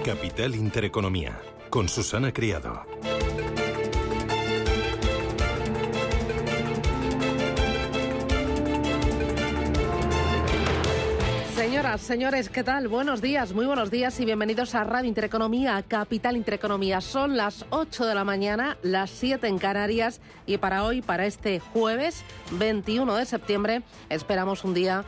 Capital Intereconomía, con Susana Criado. Señoras, señores, ¿qué tal? Buenos días, muy buenos días y bienvenidos a Radio Intereconomía, a Capital Intereconomía. Son las 8 de la mañana, las 7 en Canarias y para hoy, para este jueves 21 de septiembre, esperamos un día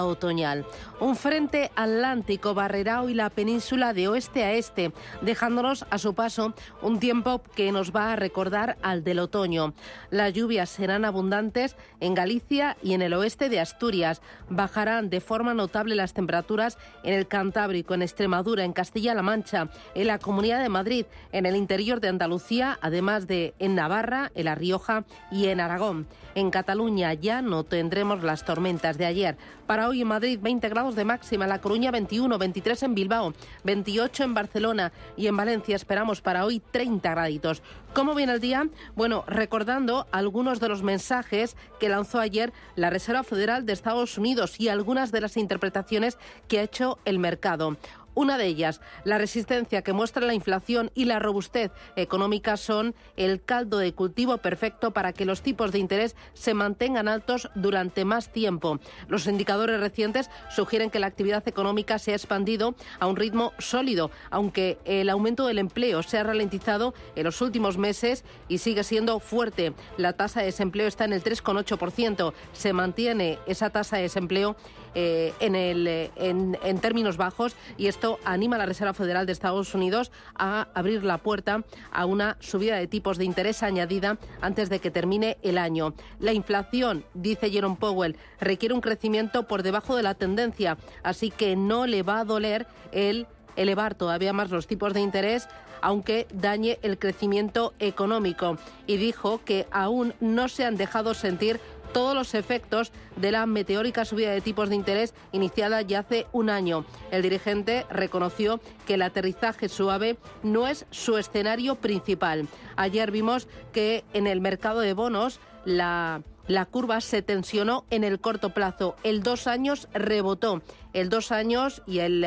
otoñal. Un frente atlántico barrerá hoy la península de oeste a este, dejándonos a su paso un tiempo que nos va a recordar al del otoño. Las lluvias serán abundantes en Galicia y en el oeste de Asturias. Bajarán de forma notable las temperaturas en el Cantábrico, en Extremadura, en Castilla-La Mancha, en la Comunidad de Madrid, en el interior de Andalucía, además de en Navarra, en La Rioja y en Aragón. En Cataluña ya no tendremos las tormentas de ayer. Para hoy en Madrid 20 grados de máxima, en La Coruña 21, 23 en Bilbao, 28 en Barcelona y en Valencia esperamos para hoy 30 graditos. ¿Cómo viene el día? Bueno, recordando algunos de los mensajes que lanzó ayer la Reserva Federal de Estados Unidos y algunas de las interpretaciones que ha hecho el mercado. Una de ellas, la resistencia que muestra la inflación y la robustez económica son el caldo de cultivo perfecto para que los tipos de interés se mantengan altos durante más tiempo. Los indicadores recientes sugieren que la actividad económica se ha expandido a un ritmo sólido, aunque el aumento del empleo se ha ralentizado en los últimos meses y sigue siendo fuerte. La tasa de desempleo está en el 3,8%. Se mantiene esa tasa de desempleo en términos bajos y esto anima a la Reserva Federal de Estados Unidos a abrir la puerta a una subida de tipos de interés añadida antes de que termine el año. La inflación, dice Jerome Powell, requiere un crecimiento por debajo de la tendencia, así que no le va a doler el elevar todavía más los tipos de interés, aunque dañe el crecimiento económico. Y dijo que aún no se han dejado sentir todos los efectos de la meteórica subida de tipos de interés iniciada ya hace un año. El dirigente reconoció que el aterrizaje suave no es su escenario principal. Ayer vimos que en el mercado de bonos la curva se tensionó en el corto plazo. El 2 años rebotó. El 2 años y el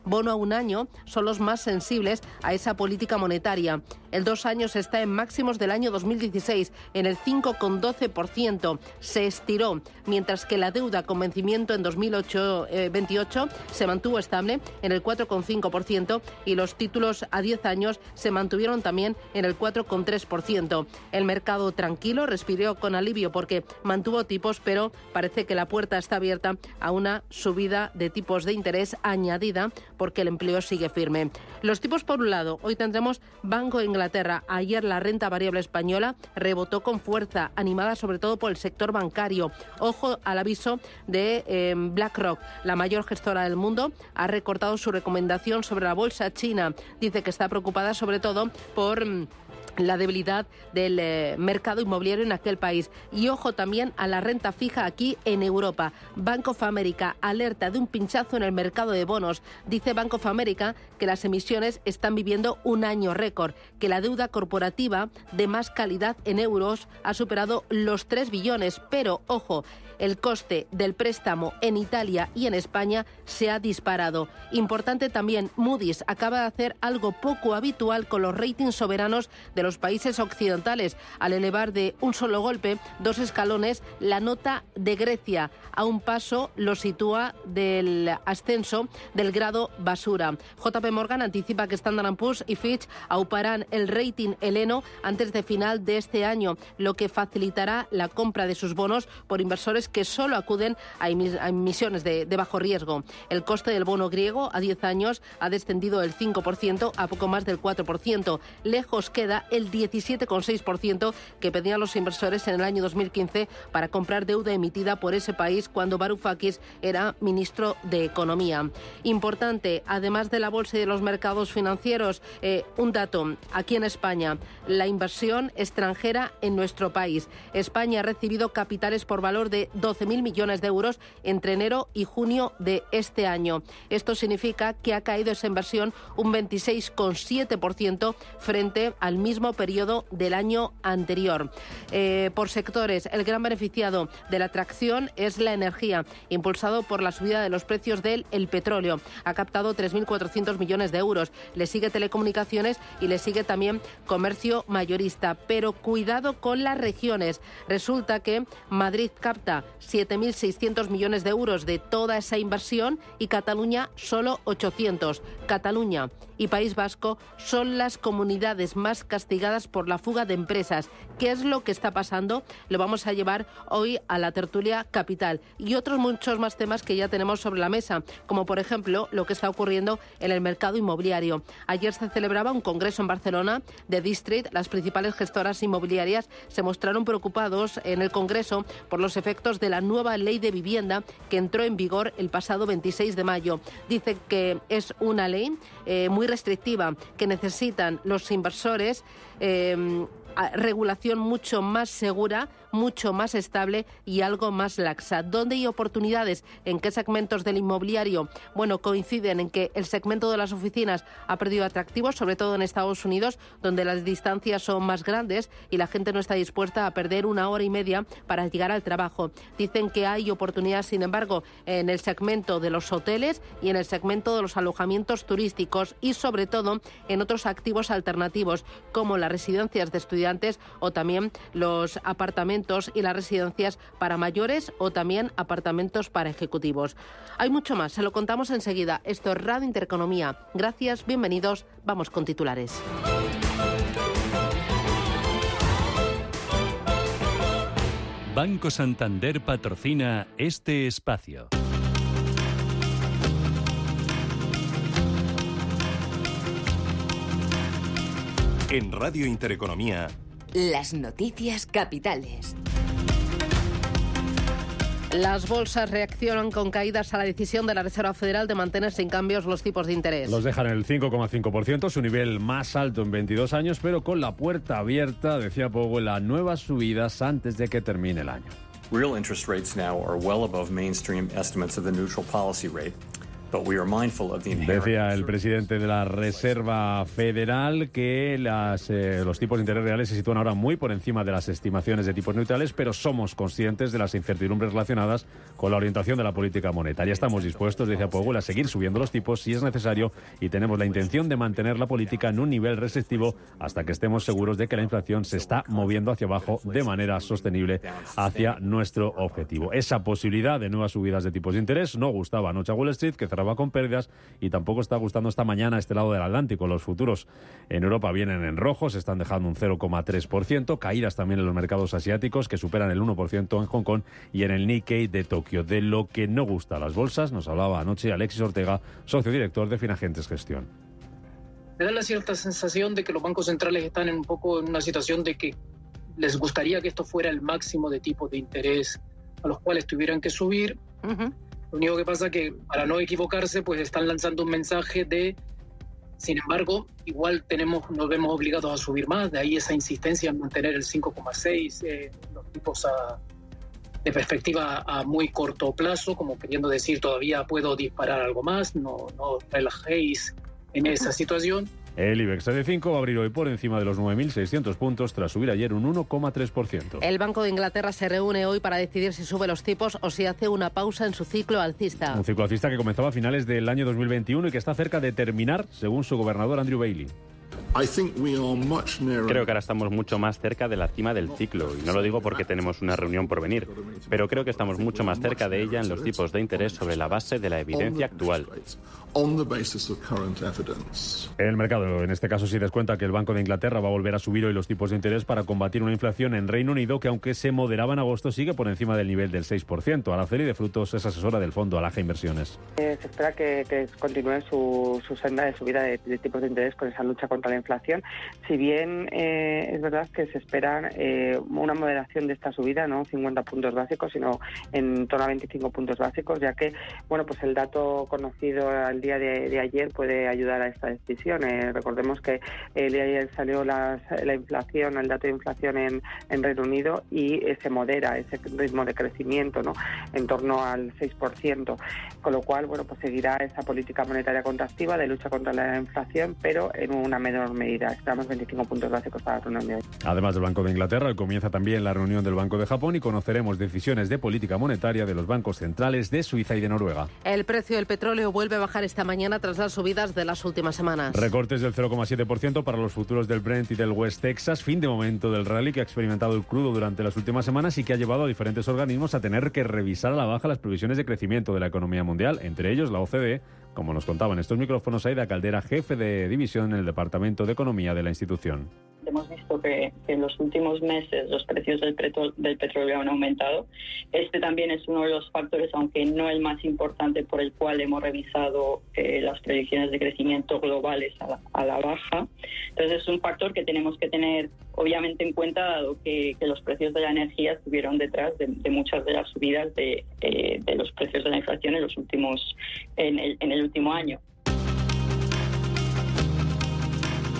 bono a un año son los más sensibles a esa política monetaria. El 2 años está en máximos del año 2016, en el 5,12%. Se estiró, mientras que la deuda con vencimiento en 2028 se mantuvo estable en el 4,5% y los títulos a 10 años se mantuvieron también en el 4,3%. El mercado tranquilo respiró con alivio porque mantuvo tipos, pero parece que la puerta está abierta a una subida de tipos de interés añadida porque el empleo sigue firme. Los tipos por un lado, hoy tendremos Banco de Inglaterra. Ayer la renta variable española rebotó con fuerza, animada sobre todo por el sector bancario. Ojo al aviso de BlackRock, la mayor gestora del mundo, ha recortado su recomendación sobre la bolsa china. Dice que está preocupada sobre todo por la debilidad del mercado inmobiliario en aquel país. Y ojo también a la renta fija aquí en Europa. Bank of America alerta de un pinchazo en el mercado de bonos. Dice Bank of America que las emisiones están viviendo un año récord, que la deuda corporativa de más calidad en euros ha superado los 3 billones. Pero, ojo, el coste del préstamo en Italia y en España se ha disparado. Importante también, Moody's acaba de hacer algo poco habitual con los ratings soberanos de los países occidentales, al elevar de un solo golpe 2 escalones la nota de Grecia. A un paso lo sitúa del ascenso del grado basura. JP Morgan anticipa que Standard & Poor's y Fitch auparán el rating heleno antes de final de este año, lo que facilitará la compra de sus bonos por inversores que solo acuden a emisiones de bajo riesgo. El coste del bono griego a 10 años ha descendido del 5% a poco más del 4%. Lejos queda el 17,6% que pedían los inversores en el año 2015 para comprar deuda emitida por ese país cuando Varoufakis era ministro de Economía. Importante, además de la bolsa y de los mercados financieros, un dato. Aquí en España, la inversión extranjera en nuestro país. España ha recibido capitales por valor de 12.000 millones de euros entre enero y junio de este año. Esto significa que ha caído esa inversión un 26,7% frente al mismo mismo periodo del año anterior. Por sectores, el gran beneficiado de la atracción es la energía, impulsado por la subida de los precios del petróleo. Ha captado 3.400 millones de euros. Le sigue telecomunicaciones y le sigue también comercio mayorista. Pero cuidado con las regiones. Resulta que Madrid capta 7.600 millones de euros de toda esa inversión y Cataluña solo 800. Cataluña y País Vasco son las comunidades más castigadas por la fuga de empresas. ¿Qué es lo que está pasando? Lo vamos a llevar hoy a la tertulia capital y otros muchos más temas que ya tenemos sobre la mesa, como por ejemplo lo que está ocurriendo en el mercado inmobiliario. Ayer se celebraba un congreso en Barcelona de District. Las principales gestoras inmobiliarias se mostraron preocupados en el congreso por los efectos de la nueva ley de vivienda que entró en vigor el pasado 26 de mayo. Dice que es una ley muy restrictiva, que necesitan los inversores regulación mucho más segura, mucho más estable y algo más laxa. ¿Dónde hay oportunidades? ¿En qué segmentos del inmobiliario? Bueno, coinciden en que el segmento de las oficinas ha perdido atractivo, sobre todo en Estados Unidos, donde las distancias son más grandes y la gente no está dispuesta a perder 1 hora y media para llegar al trabajo. Dicen que hay oportunidades, sin embargo, en el segmento de los hoteles y en el segmento de los alojamientos turísticos y, sobre todo, en otros activos alternativos, como las residencias de estudiantes o también los apartamentos y las residencias para mayores o también apartamentos para ejecutivos. Hay mucho más, se lo contamos enseguida. Esto es Radio Intereconomía. Gracias, bienvenidos. Vamos con titulares. Banco Santander patrocina este espacio. En Radio Intereconomía, las noticias capitales. Las bolsas reaccionan con caídas a la decisión de la Reserva Federal de mantener sin cambios los tipos de interés. Los dejan en el 5,5%, su nivel más alto en 22 años, pero con la puerta abierta, decía Powell, a nuevas subidas antes de que termine el año. Real interest rates now are well above mainstream estimates of the neutral policy rate. Decía el presidente de la Reserva Federal que los tipos de interés reales se sitúan ahora muy por encima de las estimaciones de tipos neutrales, pero somos conscientes de las incertidumbres relacionadas con la orientación de la política monetaria. Estamos dispuestos, decía Powell, a seguir subiendo los tipos si es necesario y tenemos la intención de mantener la política en un nivel restrictivo hasta que estemos seguros de que la inflación se está moviendo hacia abajo de manera sostenible hacia nuestro objetivo. Esa posibilidad de nuevas subidas de tipos de interés no gustaba anoche a Wall Street, que cerraba con pérdidas, y tampoco está gustando esta mañana a este lado del Atlántico. Los futuros en Europa vienen en rojo, se están dejando un 0,3%, caídas también en los mercados asiáticos que superan el 1% en Hong Kong y en el Nikkei de Tokio. De lo que no gusta a las bolsas nos hablaba anoche Alexis Ortega, socio director de Finagentes Gestión. Me da la cierta sensación de que los bancos centrales están un poco en una situación de que les gustaría que esto fuera el máximo de tipos de interés a los cuales tuvieran que subir. Lo único que pasa es que, para no equivocarse, pues están lanzando un mensaje de, sin embargo, igual nos vemos obligados a subir más, de ahí esa insistencia en mantener el 5,6, los tipos de perspectiva a muy corto plazo, como queriendo decir, todavía puedo disparar algo más, no relajéis en esa situación. El IBEX 35 va a abrir hoy por encima de los 9.600 puntos tras subir ayer un 1,3%. El Banco de Inglaterra se reúne hoy para decidir si sube los tipos o si hace una pausa en su ciclo alcista. Un ciclo alcista que comenzaba a finales del año 2021 y que está cerca de terminar, según su gobernador Andrew Bailey. Creo que ahora estamos mucho más cerca de la cima del ciclo, y no lo digo porque tenemos una reunión por venir, pero creo que estamos mucho más cerca de ella en los tipos de interés sobre la base de la evidencia actual. El mercado, en este caso, sí descuenta que el Banco de Inglaterra va a volver a subir hoy los tipos de interés para combatir una inflación en Reino Unido que, aunque se moderaba en agosto, sigue por encima del nivel del 6%. Araceli de Frutos es asesora del fondo Alaja Inversiones. Se espera que continúe su senda de subida de tipos de interés con esa lucha contra la inflación. Si bien es verdad que se espera una moderación de esta subida, no 50 puntos básicos, sino en torno a 25 puntos básicos, ya que pues el dato conocido al día de ayer puede ayudar a esta decisión. Recordemos que el día de ayer salió la inflación, el dato de inflación en Reino Unido, y se modera ese ritmo de crecimiento, ¿no?, en torno al 6%, con lo cual pues seguirá esa política monetaria contractiva de lucha contra la inflación, pero en una menor menor medida. Esperamos 25 puntos básicos para la reunión de hoy. Además del Banco de Inglaterra, comienza también la reunión del Banco de Japón y conoceremos decisiones de política monetaria de los bancos centrales de Suiza y de Noruega. El precio del petróleo vuelve a bajar esta mañana tras las subidas de las últimas semanas. Recortes del 0,7% para los futuros del Brent y del West Texas, fin de momento del rally que ha experimentado el crudo durante las últimas semanas y que ha llevado a diferentes organismos a tener que revisar a la baja las previsiones de crecimiento de la economía mundial, entre ellos la OCDE, como nos contaba en estos micrófonos Aida Caldera, jefe de división en el Departamento de Economía de la institución. Hemos visto que en los últimos meses los precios del petróleo han aumentado. Este también es uno de los factores, aunque no el más importante, por el cual hemos revisado las predicciones de crecimiento globales a la baja. Entonces es un factor que tenemos que tener obviamente en cuenta, dado que los precios de la energía estuvieron detrás de muchas de las subidas de los precios de la inflación en el último año.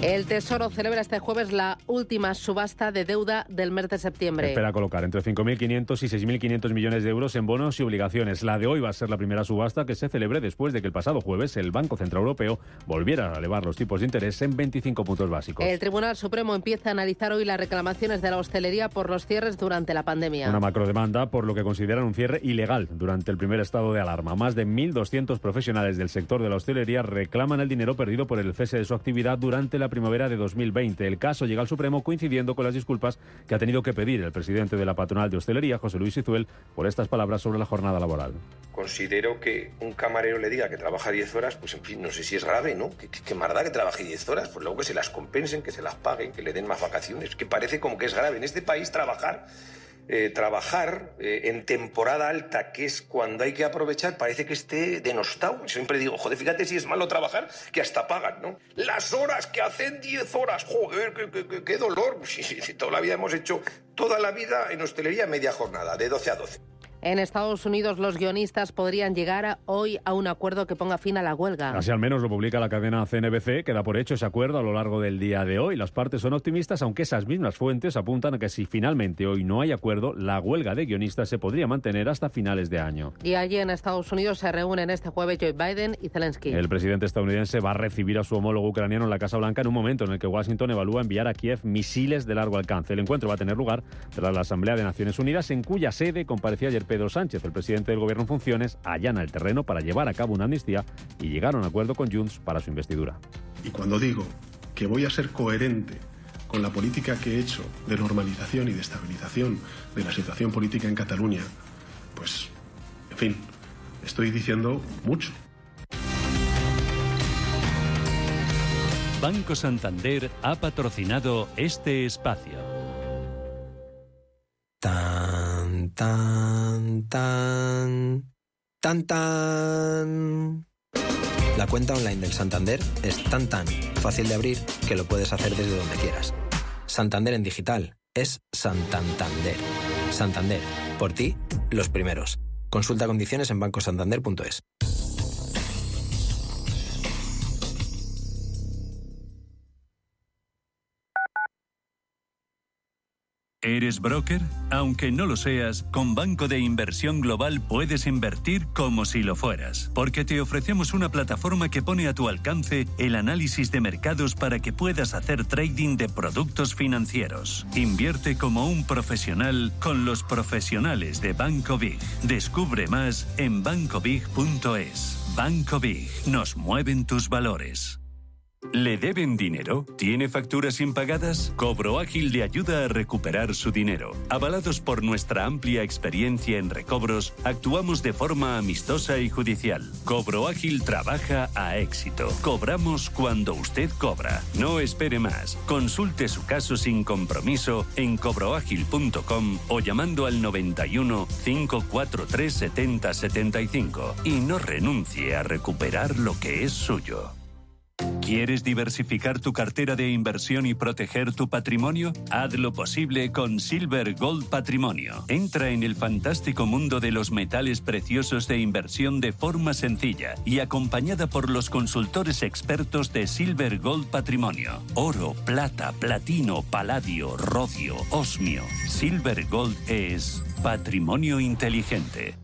El Tesoro celebra este jueves la última subasta de deuda del mes de septiembre. Espera colocar entre 5.500 y 6.500 millones de euros en bonos y obligaciones. La de hoy va a ser la primera subasta que se celebre después de que el pasado jueves el Banco Central Europeo volviera a elevar los tipos de interés en 25 puntos básicos. El Tribunal Supremo empieza a analizar hoy las reclamaciones de la hostelería por los cierres durante la pandemia. Una macrodemanda por lo que consideran un cierre ilegal durante el primer estado de alarma. Más de 1.200 profesionales del sector de la hostelería reclaman el dinero perdido por el cese de su actividad durante la primavera de 2020. El caso llega al Supremo coincidiendo con las disculpas que ha tenido que pedir el presidente de la patronal de hostelería, José Luis Izuel, por estas palabras sobre la jornada laboral. Considero que un camarero le diga que trabaja 10 horas, pues en fin, no sé si es grave, ¿no? ¿Qué más da que trabaje 10 horas? Pues luego que se las compensen, que se las paguen, que le den más vacaciones. Que parece como que es grave. En este país trabajar en temporada alta, que es cuando hay que aprovechar, parece que esté denostado. Siempre digo, joder, fíjate si es malo trabajar, que hasta pagan, ¿no? Las horas que hacen 10 horas, joder, qué dolor. Si toda la vida hemos hecho, toda la vida en hostelería media jornada, de 12 a 12. En Estados Unidos, los guionistas podrían llegar hoy a un acuerdo que ponga fin a la huelga. Así al menos lo publica la cadena CNBC, que da por hecho ese acuerdo a lo largo del día de hoy. Las partes son optimistas, aunque esas mismas fuentes apuntan a que si finalmente hoy no hay acuerdo, la huelga de guionistas se podría mantener hasta finales de año. Y allí en Estados Unidos se reúnen este jueves Joe Biden y Zelensky. El presidente estadounidense va a recibir a su homólogo ucraniano en la Casa Blanca en un momento en el que Washington evalúa enviar a Kiev misiles de largo alcance. El encuentro va a tener lugar tras la Asamblea de Naciones Unidas, en cuya sede comparecía ayer Pedro Sánchez. El presidente del gobierno en funciones allana el terreno para llevar a cabo una amnistía y llegar a un acuerdo con Junts para su investidura. Y cuando digo que voy a ser coherente con la política que he hecho de normalización y de estabilización de la situación política en Cataluña, pues, en fin, estoy diciendo mucho. Banco Santander ha patrocinado este espacio. Tan, tan, tan, tan, tan. La cuenta online del Santander es tan fácil de abrir que lo puedes hacer desde donde quieras. Santander en digital es Santander. Santander, por ti, los primeros. Consulta condiciones en bancosantander.es. ¿Eres broker? Aunque no lo seas, con Banco de Inversión Global puedes invertir como si lo fueras, porque te ofrecemos una plataforma que pone a tu alcance el análisis de mercados para que puedas hacer trading de productos financieros. Invierte como un profesional con los profesionales de Banco Big. Descubre más en bancobig.es. Banco Big, nos mueven tus valores. ¿Le deben dinero? ¿Tiene facturas impagadas? Cobro Ágil le ayuda a recuperar su dinero. Avalados por nuestra amplia experiencia en recobros, actuamos de forma amistosa y judicial. Cobro Ágil trabaja a éxito. Cobramos cuando usted cobra. No espere más. Consulte su caso sin compromiso en cobroagil.com o llamando al 91 543 70 75 y no renuncie a recuperar lo que es suyo. ¿Quieres diversificar tu cartera de inversión y proteger tu patrimonio? Haz lo posible con Silver Gold Patrimonio. Entra en el fantástico mundo de los metales preciosos de inversión de forma sencilla y acompañada por los consultores expertos de Silver Gold Patrimonio. Oro, plata, platino, paladio, rodio, osmio. Silver Gold es patrimonio inteligente.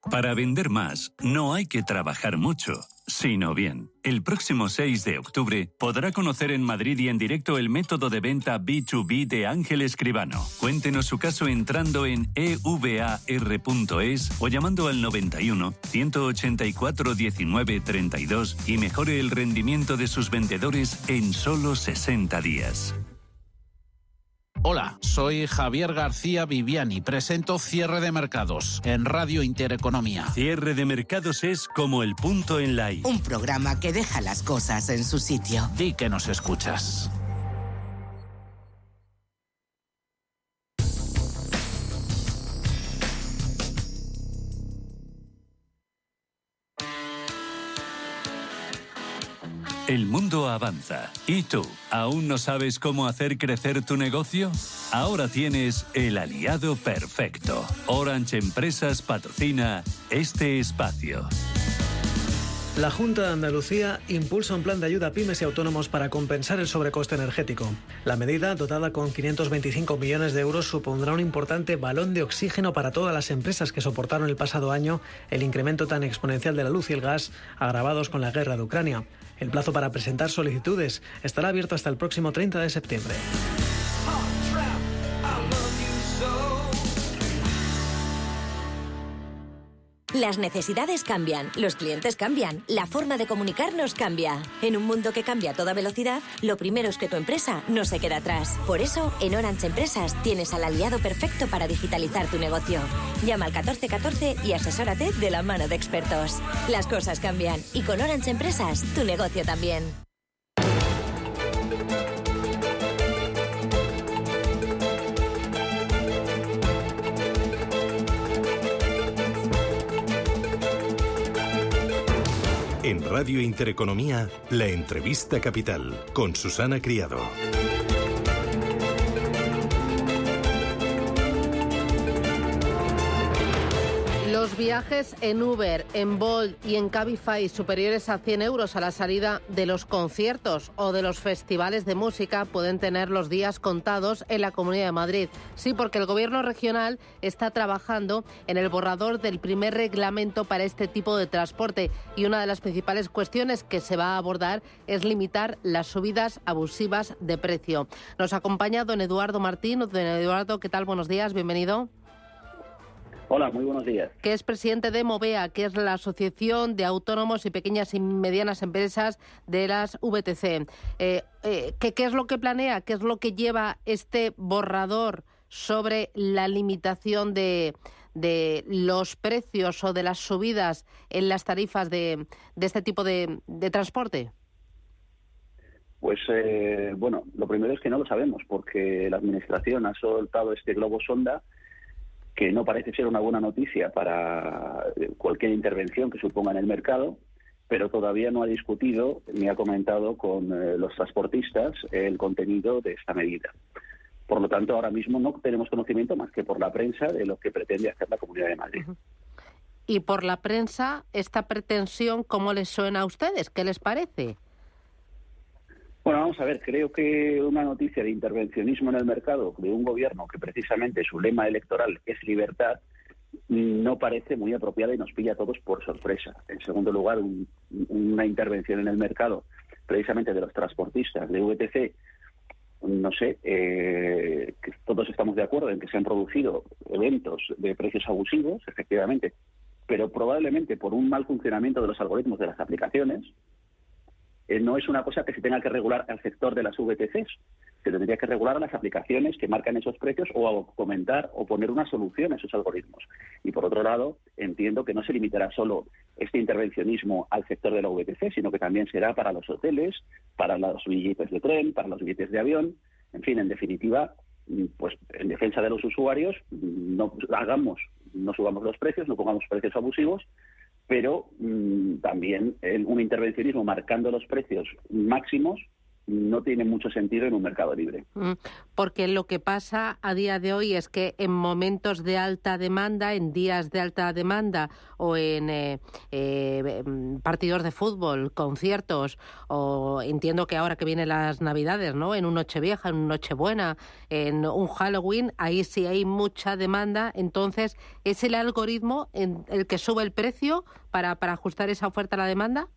Para vender más, no hay que trabajar mucho. sino bien. El próximo 6 de octubre podrá conocer en Madrid y en directo el método de venta B2B de Ángel Escribano. Cuéntenos su caso entrando en evar.es o llamando al 91 184 19 32 y mejore el rendimiento de sus vendedores en solo 60 días. Hola, soy Javier García Viviani. Presento Cierre de Mercados en Radio Intereconomía. Cierre de Mercados es como el punto en la I. Un programa que deja las cosas en su sitio. Di que nos escuchas. El mundo avanza. ¿Y tú? ¿Aún no sabes cómo hacer crecer tu negocio? Ahora tienes el aliado perfecto. Orange Empresas patrocina este espacio. La Junta de Andalucía impulsa un plan de ayuda a pymes y autónomos para compensar el sobrecoste energético. La medida, dotada con 525 millones de euros, supondrá un importante balón de oxígeno para todas las empresas que soportaron el pasado año el incremento tan exponencial de la luz y el gas, agravados con la guerra de Ucrania. El plazo para presentar solicitudes estará abierto hasta el próximo 30 de septiembre. Las necesidades cambian, los clientes cambian, la forma de comunicarnos cambia. En un mundo que cambia a toda velocidad, lo primero es que tu empresa no se quede atrás. Por eso, en Orange Empresas tienes al aliado perfecto para digitalizar tu negocio. Llama al 1414 y asesórate de la mano de expertos. Las cosas cambian y con Orange Empresas, tu negocio también. En Radio Intereconomía, la entrevista capital con Susana Criado. Los viajes en Uber, en Bolt y en Cabify superiores a 100 euros a la salida de los conciertos o de los festivales de música pueden tener los días contados en la Comunidad de Madrid. Sí, porque el Gobierno regional está trabajando en el borrador del primer reglamento para este tipo de transporte y una de las principales cuestiones que se va a abordar es limitar las subidas abusivas de precio. Nos acompaña don Eduardo Martín. Don Eduardo, ¿qué tal? Buenos días, bienvenido. Hola, muy buenos días. Que es presidente de Movea, que es la Asociación de Autónomos y Pequeñas y Medianas Empresas de las VTC. ¿Qué es lo que planea? ¿Qué es lo que lleva este borrador sobre la limitación de los precios o de las subidas en las tarifas de este tipo de transporte? Pues, bueno, lo primero es que no lo sabemos, porque la Administración ha soltado este globo sonda que no parece ser una buena noticia para cualquier intervención que suponga en el mercado, pero todavía no ha discutido ni ha comentado con los transportistas el contenido de esta medida. Por lo tanto, ahora mismo no tenemos conocimiento más que por la prensa de lo que pretende hacer la Comunidad de Madrid. Y por la prensa, esta pretensión, ¿cómo les suena a ustedes? ¿Qué les parece? Bueno, vamos a ver, creo que una noticia de intervencionismo en el mercado de un gobierno que precisamente su lema electoral es libertad no parece muy apropiada y nos pilla a todos por sorpresa. En segundo lugar, una intervención en el mercado precisamente de los transportistas de VTC, no sé, que todos estamos de acuerdo en que se han producido eventos de precios abusivos, efectivamente, pero probablemente por un mal funcionamiento de los algoritmos de las aplicaciones. No es una cosa que se tenga que regular al sector de las VTCs, se tendría que regular a las aplicaciones que marcan esos precios o a comentar o poner una solución a esos algoritmos. Y por otro lado, entiendo que no se limitará solo este intervencionismo al sector de la VTC, sino que también será para los hoteles, para los billetes de tren, para los billetes de avión, en fin, en definitiva, pues en defensa de los usuarios, no subamos los precios, no pongamos precios abusivos, pero también un intervencionismo marcando los precios máximos no tiene mucho sentido en un mercado libre. Porque lo que pasa a día de hoy es que en momentos de alta demanda, en días de alta demanda o en partidos de fútbol, conciertos, o entiendo que ahora que vienen las Navidades, ¿no? En un Nochevieja, en un Nochebuena, en un Halloween, ahí sí hay mucha demanda. Entonces, ¿es el algoritmo el que sube el precio para ajustar esa oferta a la demanda?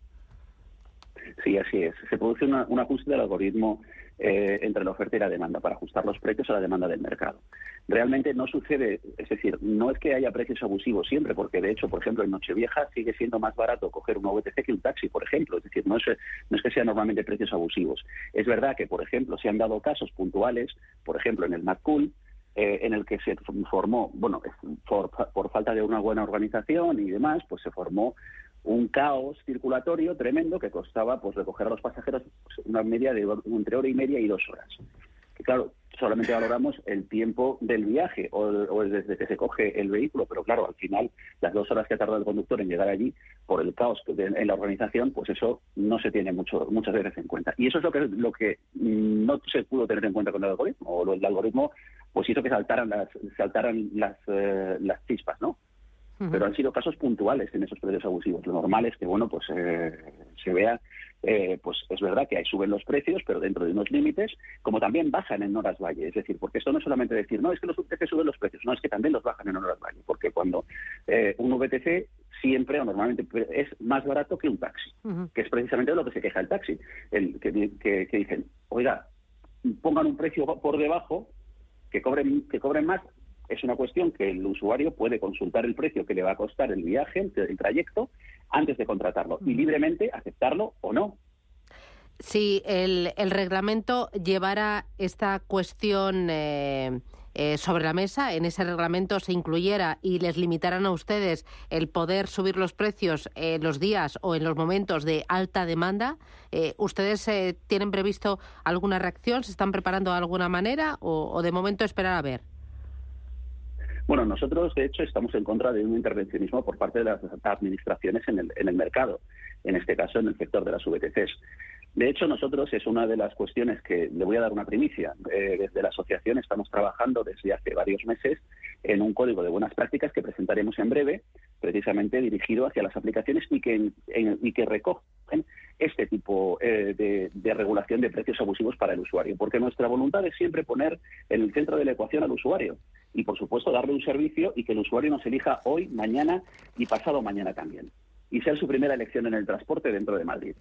Sí, así es. Se produce un ajuste del algoritmo entre la oferta y la demanda para ajustar los precios a la demanda del mercado. Realmente no sucede, es decir, no es que haya precios abusivos siempre, porque de hecho, por ejemplo, en Nochevieja sigue siendo más barato coger una VTC que un taxi, por ejemplo. Es decir, no es que sean normalmente precios abusivos. Es verdad que, por ejemplo, se han dado casos puntuales, por ejemplo, en el McCool, en el que se formó, bueno, por falta de una buena organización y demás, pues se formó un caos circulatorio tremendo que costaba pues recoger a los pasajeros una media de entre hora y media y 2 horas. Que claro, solamente valoramos el tiempo del viaje o desde que se coge el vehículo, pero claro, al final las 2 horas que ha tardado el conductor en llegar allí por el caos en la organización, pues eso no se tiene muchas veces en cuenta. Y eso es lo que no se pudo tener en cuenta con el algoritmo, o el algoritmo pues hizo que saltaran las chispas, ¿no? Pero han sido casos puntuales en esos precios abusivos. Lo normal es que, bueno, pues se vea, pues es verdad que ahí suben los precios, pero dentro de unos límites, como también bajan en horas valle. Es decir, porque esto no es solamente decir, no, es que los VTC suben los precios, no, es que también los bajan en horas valle. Porque cuando un VTC siempre o normalmente es más barato que un taxi, que es precisamente de lo que se queja el taxi. Que dicen, oiga, pongan un precio por debajo, que cobren más. Es una cuestión que el usuario puede consultar el precio que le va a costar el viaje, el trayecto, antes de contratarlo y libremente aceptarlo o no. Si el reglamento llevara esta cuestión sobre la mesa, en ese reglamento se incluyera y les limitaran a ustedes el poder subir los precios en los días o en los momentos de alta demanda, ¿ustedes tienen previsto alguna reacción? ¿Se están preparando de alguna manera o de momento esperar a ver? Bueno, nosotros, de hecho, estamos en contra de un intervencionismo por parte de las administraciones en el mercado, en este caso en el sector de las VTCs. De hecho, nosotros es una de las cuestiones que le voy a dar una primicia. Desde la asociación estamos trabajando desde hace varios meses en un código de buenas prácticas que presentaremos en breve, precisamente dirigido hacia las aplicaciones y que recogen este tipo de regulación de precios abusivos para el usuario. Porque nuestra voluntad es siempre poner en el centro de la ecuación al usuario y, por supuesto, darle un servicio y que el usuario nos elija hoy, mañana y pasado mañana también. Y sea su primera elección en el transporte dentro de Madrid.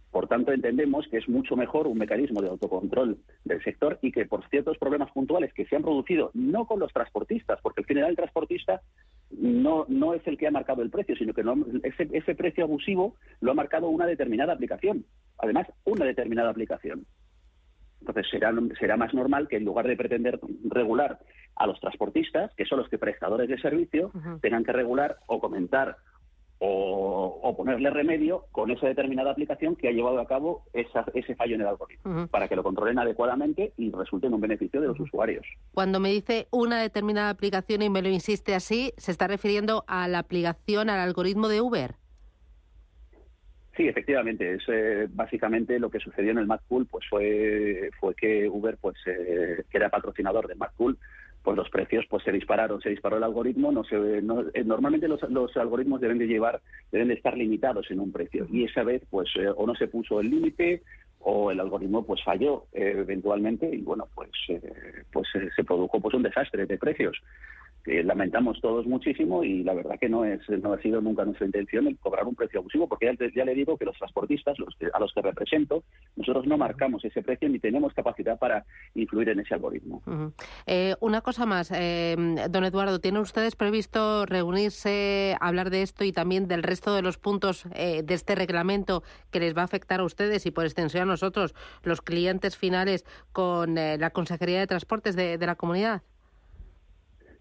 Por tanto, entendemos que es mucho mejor un mecanismo de autocontrol del sector y que por ciertos problemas puntuales que se han producido, no con los transportistas, porque al final el transportista no es el que ha marcado el precio, sino que ese precio abusivo lo ha marcado una determinada aplicación. Además, una determinada aplicación. Entonces, será más normal que en lugar de pretender regular a los transportistas, que son los que prestadores de servicio, tengan que regular o comentar o ponerle remedio con esa determinada aplicación que ha llevado a cabo ese fallo en el algoritmo, para que lo controlen adecuadamente y resulte en un beneficio de los usuarios. Cuando me dice una determinada aplicación y me lo insiste así, ¿se está refiriendo a la aplicación, al algoritmo de Uber? Sí, efectivamente, es básicamente lo que sucedió en el McCool, pues fue que Uber, pues que era patrocinador del McCool, pues los precios pues se disparó el algoritmo. Normalmente los algoritmos deben de estar limitados en un precio, y esa vez pues o no se puso el límite o el algoritmo pues falló eventualmente, y bueno, pues se produjo pues un desastre de precios que lamentamos todos muchísimo, y la verdad que no ha sido nunca nuestra intención el cobrar un precio abusivo, porque ya le digo que los transportistas, a los que represento, nosotros no marcamos ese precio ni tenemos capacidad para influir en ese algoritmo. Una cosa más, don Eduardo, ¿tienen ustedes previsto reunirse, hablar de esto y también del resto de los puntos de este reglamento que les va a afectar a ustedes y por extensión a nosotros, los clientes finales, con la Consejería de Transportes de la comunidad?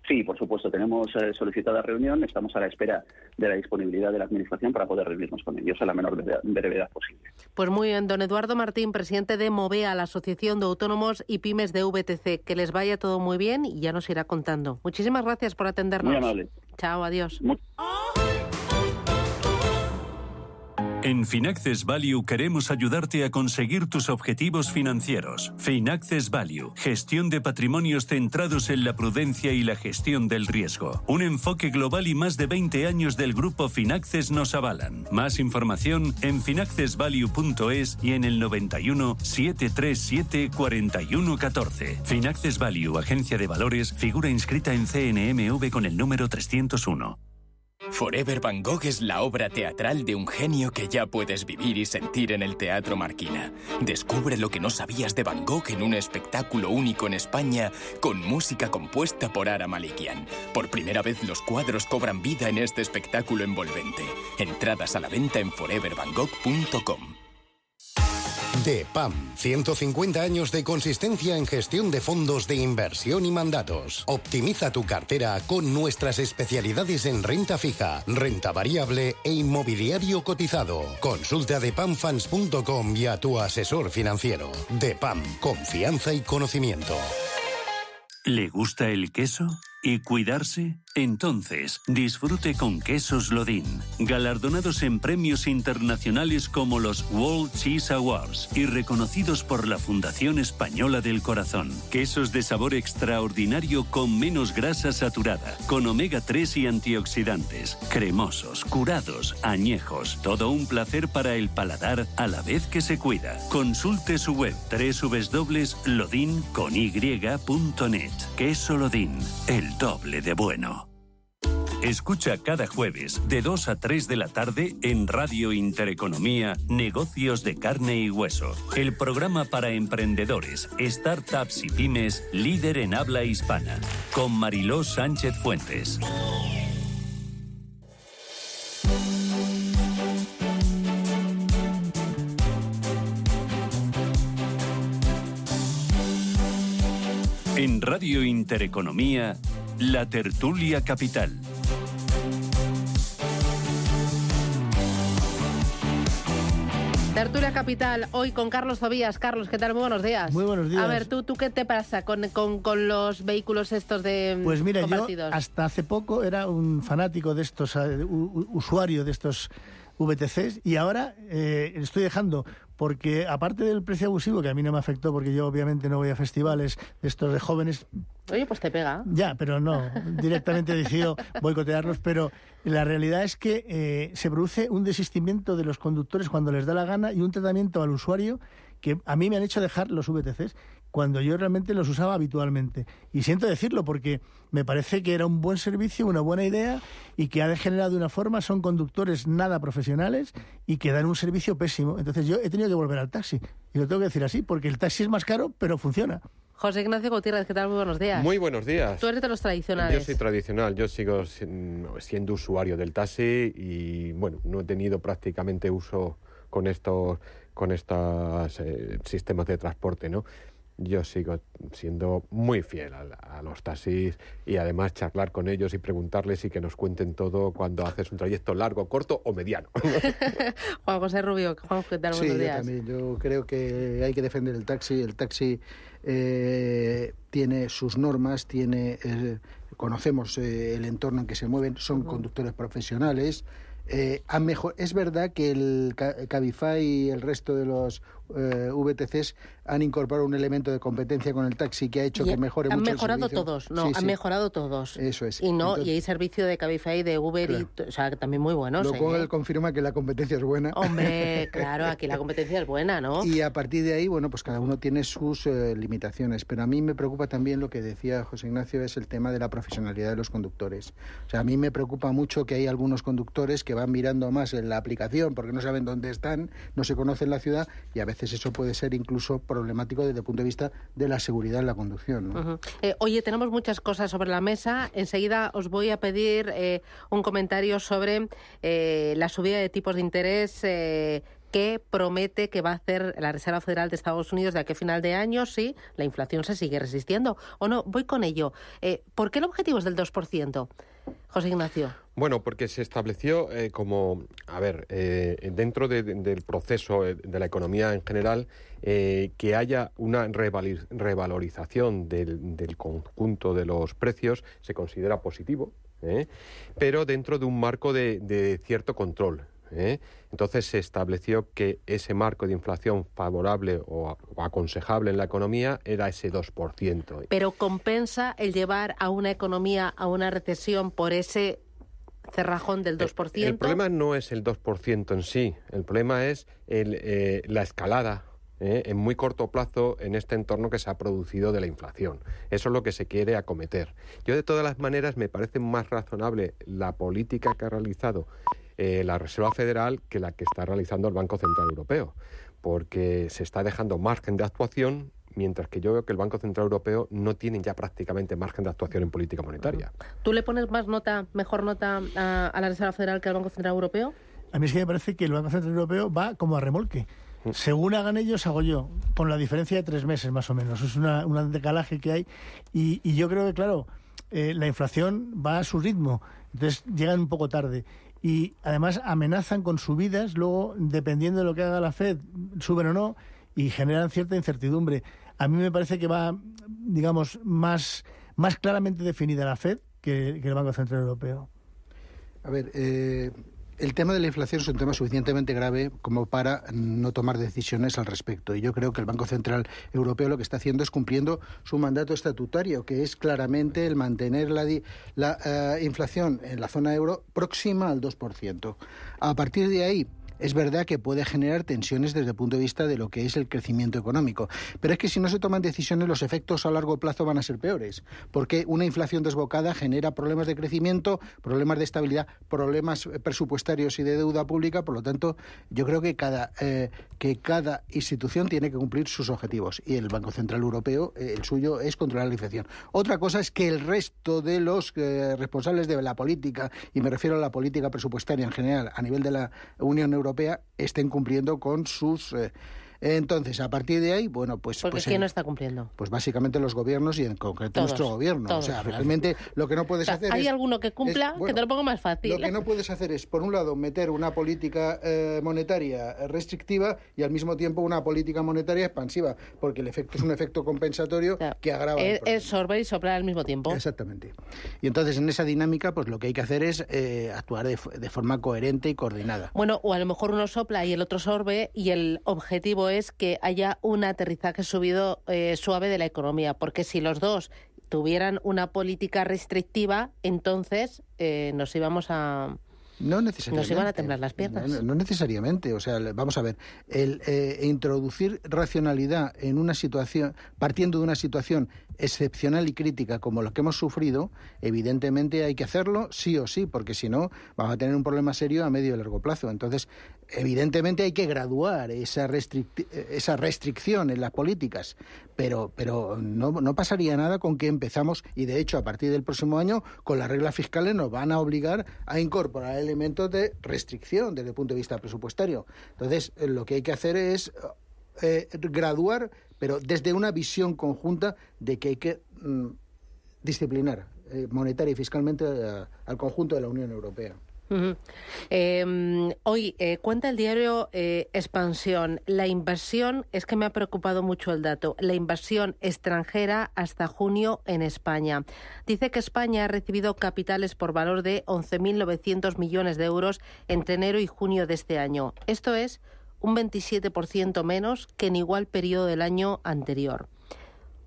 Sí, por supuesto, tenemos solicitada reunión, estamos a la espera de la disponibilidad de la Administración para poder reunirnos con ellos a la menor brevedad posible. Pues muy bien, don Eduardo Martín, presidente de Movea, la Asociación de Autónomos y Pymes de VTC. Que les vaya todo muy bien y ya nos irá contando. Muchísimas gracias por atendernos. Muy amable. Chao, adiós. En Finaccess Value queremos ayudarte a conseguir tus objetivos financieros. Finaccess Value, gestión de patrimonios centrados en la prudencia y la gestión del riesgo. Un enfoque global y más de 20 años del grupo Finaccess nos avalan. Más información en finaccessvalue.es y en el 91 737 4114. Finaccess Value, agencia de valores, figura inscrita en CNMV con el número 301. Forever Van Gogh es la obra teatral de un genio que ya puedes vivir y sentir en el Teatro Marquina. Descubre lo que no sabías de Van Gogh en un espectáculo único en España con música compuesta por Ara Malikian. Por primera vez los cuadros cobran vida en este espectáculo envolvente. Entradas a la venta en forevervangogh.com. DEPAM, 150 años de consistencia en gestión de fondos de inversión y mandatos. Optimiza tu cartera con nuestras especialidades en renta fija, renta variable e inmobiliario cotizado. Consulta depamfans.com y a tu asesor financiero. DEPAM, confianza y conocimiento. ¿Le gusta el queso? ¿Y cuidarse? Entonces, disfrute con Quesos Lodin, galardonados en premios internacionales como los World Cheese Awards y reconocidos por la Fundación Española del Corazón. Quesos de sabor extraordinario con menos grasa saturada, con omega 3 y antioxidantes, cremosos, curados, añejos, todo un placer para el paladar a la vez que se cuida. Consulte su web www.lodin.net. Queso Lodin, el doble de bueno. Escucha cada jueves de 2 a 3 de la tarde en Radio Intereconomía Negocios de Carne y Hueso, el programa para emprendedores, startups y pymes líder en habla hispana, con Mariló Sánchez Fuentes. En Radio Intereconomía, La Tertulia Capital. Tertulia Capital, hoy con Carlos Tobías. Carlos, ¿qué tal? Muy buenos días. Muy buenos días. A ver, ¿tú qué te pasa con los vehículos estos de Pues mira, compartidos? Yo hasta hace poco era un fanático de estos, usuario de estos VTCs, y ahora estoy dejando, porque aparte del precio abusivo, que a mí no me afectó porque yo obviamente no voy a festivales de estos de jóvenes. Oye, pues te pega. Ya, pero no, directamente he decidido boicotearlos, pero la realidad es que se produce un desistimiento de los conductores cuando les da la gana y un tratamiento al usuario que a mí me han hecho dejar los VTCs cuando yo realmente los usaba habitualmente. Y siento decirlo porque me parece que era un buen servicio, una buena idea, y que ha degenerado de una forma. Son conductores nada profesionales y que dan un servicio pésimo. Entonces yo he tenido que volver al taxi. Y lo tengo que decir así, porque el taxi es más caro, pero funciona. José Ignacio Gutiérrez, ¿qué tal? Muy buenos días. Muy buenos días. Tú eres de los tradicionales. Yo soy tradicional, yo sigo siendo usuario del taxi y, bueno, no he tenido prácticamente uso con estos sistemas de transporte, ¿no? Yo sigo siendo muy fiel a los taxis y además charlar con ellos y preguntarles y que nos cuenten todo cuando haces un trayecto largo, corto o mediano. Juan José Rubio, Juan, ¿qué tal? Buenos días. Yo también. Yo creo que hay que defender el taxi. El taxi tiene sus normas, conocemos el entorno en que se mueven, son conductores profesionales. Es verdad que el Cabify y el resto de los VTCs han incorporado un elemento de competencia con el taxi que ha hecho que mejore mucho el servicio. Han mejorado todos. Eso es. Y hay servicio de Cabify, de Uber, claro. O sea, que también muy buenos. Lo cual confirma que la competencia es buena. Hombre, claro, aquí la competencia es buena, ¿no? Y a partir de ahí, bueno, pues cada uno tiene sus limitaciones. Pero a mí me preocupa también lo que decía José Ignacio, es el tema de la profesionalidad de los conductores. O sea, a mí me preocupa mucho que hay algunos conductores que van mirando más en la aplicación porque no saben dónde están, no se conocen la ciudad, y a veces eso puede ser incluso problemático desde el punto de vista de la seguridad en la conducción, ¿no? Oye, tenemos muchas cosas sobre la mesa. Enseguida os voy a pedir un comentario sobre la subida de tipos de interés que promete que va a hacer la Reserva Federal de Estados Unidos de aquí a final de año, si la inflación se sigue resistiendo o no. Voy con ello. ¿Por qué el objetivo es del 2%? José Ignacio. Bueno, porque se estableció dentro del proceso de la economía en general, que haya una revalorización del conjunto de los precios, se considera positivo, pero dentro de un marco de cierto control. Entonces se estableció que ese marco de inflación favorable o aconsejable en la economía era ese 2%. ¿Pero compensa el llevar a una economía a una recesión por ese cerrajón del 2%? El problema no es el 2% en sí, el problema es la escalada en muy corto plazo en este entorno que se ha producido de la inflación. Eso es lo que se quiere acometer. Yo, de todas las maneras, me parece más razonable la política que ha realizado la Reserva Federal que la que está realizando el Banco Central Europeo, porque se está dejando margen de actuación, mientras que yo veo que el Banco Central Europeo no tiene ya prácticamente margen de actuación en política monetaria. ¿Tú le pones mejor nota a la Reserva Federal que al Banco Central Europeo? A mí es que me parece que el Banco Central Europeo va como a remolque. Según hagan ellos, hago yo, con la diferencia de 3 meses más o menos. Es un decalaje que hay. Y yo creo que, claro, la inflación va a su ritmo, entonces llegan un poco tarde. Y además amenazan con subidas, luego, dependiendo de lo que haga la FED, suben o no, y generan cierta incertidumbre. A mí me parece que va, digamos, más claramente definida la FED que el Banco Central Europeo. A ver, el tema de la inflación es un tema suficientemente grave como para no tomar decisiones al respecto. Y yo creo que el Banco Central Europeo lo que está haciendo es cumpliendo su mandato estatutario, que es claramente el mantener la inflación en la zona euro próxima al 2%. A partir de ahí, es verdad que puede generar tensiones desde el punto de vista de lo que es el crecimiento económico, pero es que si no se toman decisiones los efectos a largo plazo van a ser peores, porque una inflación desbocada genera problemas de crecimiento, problemas de estabilidad, problemas presupuestarios y de deuda pública. Por lo tanto, yo creo que cada institución tiene que cumplir sus objetivos, y el Banco Central Europeo, el suyo es controlar la inflación. Otra cosa es que el resto de los responsables de la política, y me refiero a la política presupuestaria en general a nivel de la Unión Europea, estén cumpliendo con sus... Entonces, a partir de ahí, bueno, pues... ¿Porque quién no está cumpliendo? Pues básicamente los gobiernos y en concreto todos, nuestro gobierno. Todos, o sea, realmente lo que no puedes hacer ¿hay es... alguno que cumpla? Que te lo pongo más fácil. Lo que no puedes hacer es, por un lado, meter una política monetaria restrictiva y al mismo tiempo una política monetaria expansiva, porque el efecto es un efecto compensatorio que agrava el problema. Es sorber y soplar al mismo tiempo. Exactamente. Y entonces, en esa dinámica, pues lo que hay que hacer es actuar de forma coherente y coordinada. Bueno, o a lo mejor uno sopla y el otro sorbe, y el objetivo es que haya un aterrizaje suave de la economía, porque si los dos tuvieran una política restrictiva, entonces nos íbamos a... No necesariamente. Nos iban a temblar las piernas. No necesariamente. O sea, vamos a ver, el introducir racionalidad en una situación, partiendo de una situación excepcional y crítica como la que hemos sufrido, evidentemente hay que hacerlo sí o sí, porque si no vamos a tener un problema serio a medio y largo plazo. Entonces, evidentemente hay que graduar esa restricción en las políticas, pero no pasaría nada con que empezamos, y de hecho a partir del próximo año con las reglas fiscales nos van a obligar a incorporar elementos de restricción desde el punto de vista presupuestario. Entonces, lo que hay que hacer es graduar, pero desde una visión conjunta de que hay que disciplinar monetaria y fiscalmente al conjunto de la Unión Europea. Uh-huh. Hoy cuenta el diario Expansión, la inversión, es que me ha preocupado mucho el dato, la inversión extranjera hasta junio en España. Dice que España ha recibido capitales por valor de 11.900 millones de euros entre enero y junio de este año. Esto es un 27% menos que en igual periodo del año anterior.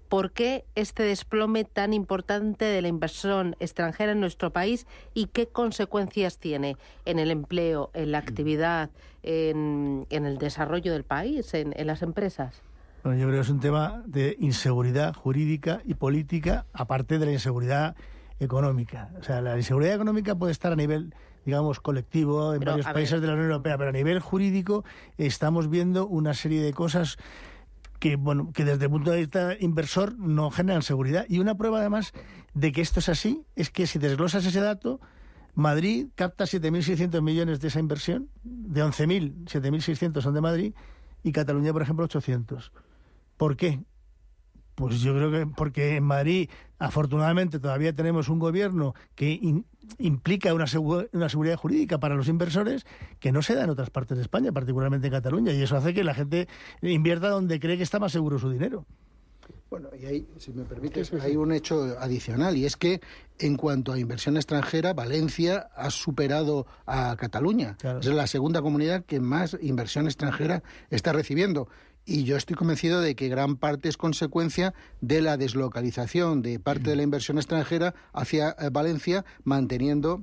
¿Por qué este desplome tan importante de la inversión extranjera en nuestro país y qué consecuencias tiene en el empleo, en la actividad, en el desarrollo del país, en las empresas? Bueno, yo creo que es un tema de inseguridad jurídica y política, aparte de la inseguridad económica. O sea, la inseguridad económica puede estar a nivel, digamos, colectivo en varios países de la Unión Europea, pero a nivel jurídico estamos viendo una serie de cosas que desde el punto de vista inversor no generan seguridad. Y una prueba, además, de que esto es así, es que si desglosas ese dato, Madrid capta 7.600 millones de esa inversión, de 11.000, 7.600 son de Madrid, y Cataluña, por ejemplo, 800. ¿Por qué? Pues yo creo que porque en Madrid, afortunadamente, todavía tenemos un gobierno que implica una seguridad jurídica para los inversores que no se da en otras partes de España, particularmente en Cataluña, y eso hace que la gente invierta donde cree que está más seguro su dinero. Bueno, y ahí, si me permites, hay un hecho adicional, y es que en cuanto a inversión extranjera, Valencia ha superado a Cataluña. Claro. Es la segunda comunidad que más inversión extranjera está recibiendo. Y yo estoy convencido de que gran parte es consecuencia de la deslocalización de parte de la inversión extranjera hacia Valencia, manteniendo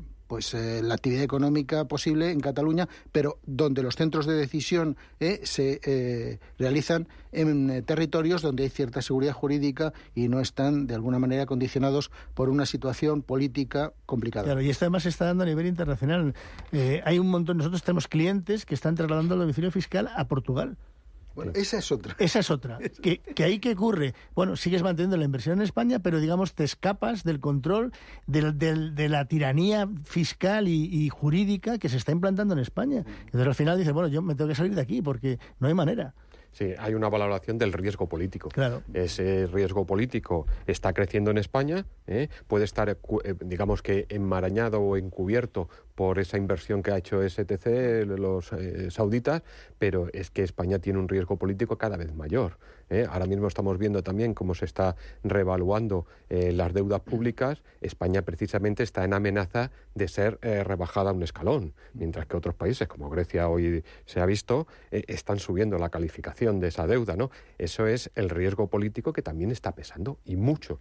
la actividad económica posible en Cataluña, pero donde los centros de decisión se realizan en territorios donde hay cierta seguridad jurídica y no están de alguna manera condicionados por una situación política complicada. Claro, y esto además se está dando a nivel internacional. Hay un montón, nosotros tenemos clientes que están trasladando el domicilio fiscal a Portugal. Bueno, esa es otra. Esa es otra. ¿Que ahí qué ocurre? Bueno, sigues manteniendo la inversión en España, pero digamos te escapas del control de la tiranía fiscal y jurídica que se está implantando en España. Entonces al final dices, bueno, yo me tengo que salir de aquí porque no hay manera. Sí, hay una valoración del riesgo político. Claro. Ese riesgo político está creciendo en España, puede estar, digamos que enmarañado o encubierto por esa inversión que ha hecho STC, los sauditas, pero es que España tiene un riesgo político cada vez mayor. Ahora mismo estamos viendo también cómo se está revaluando las deudas públicas. España precisamente está en amenaza de ser rebajada un escalón, mientras que otros países, como Grecia hoy se ha visto, están subiendo la calificación de esa deuda, ¿no? Eso es el riesgo político que también está pesando, y mucho.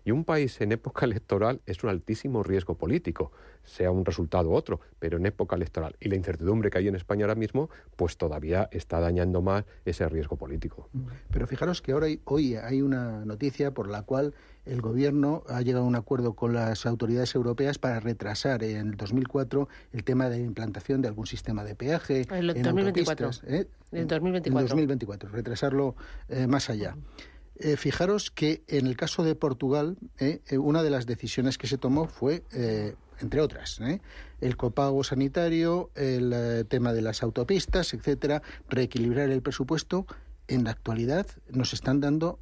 Y un país en época electoral es un altísimo riesgo político, sea un resultado u otro, pero en época electoral. Y la incertidumbre que hay en España ahora mismo, pues todavía está dañando más ese riesgo político. Pero fijaros que hoy hay una noticia por la cual el Gobierno ha llegado a un acuerdo con las autoridades europeas para retrasar en el 2004 el tema de implantación de algún sistema de peaje en 2024. autopistas. En 2024. En 2024, retrasarlo más allá. Fijaros que en el caso de Portugal, una de las decisiones que se tomó fue, entre otras, el copago sanitario, el tema de las autopistas, etcétera, reequilibrar el presupuesto. En la actualidad nos están dando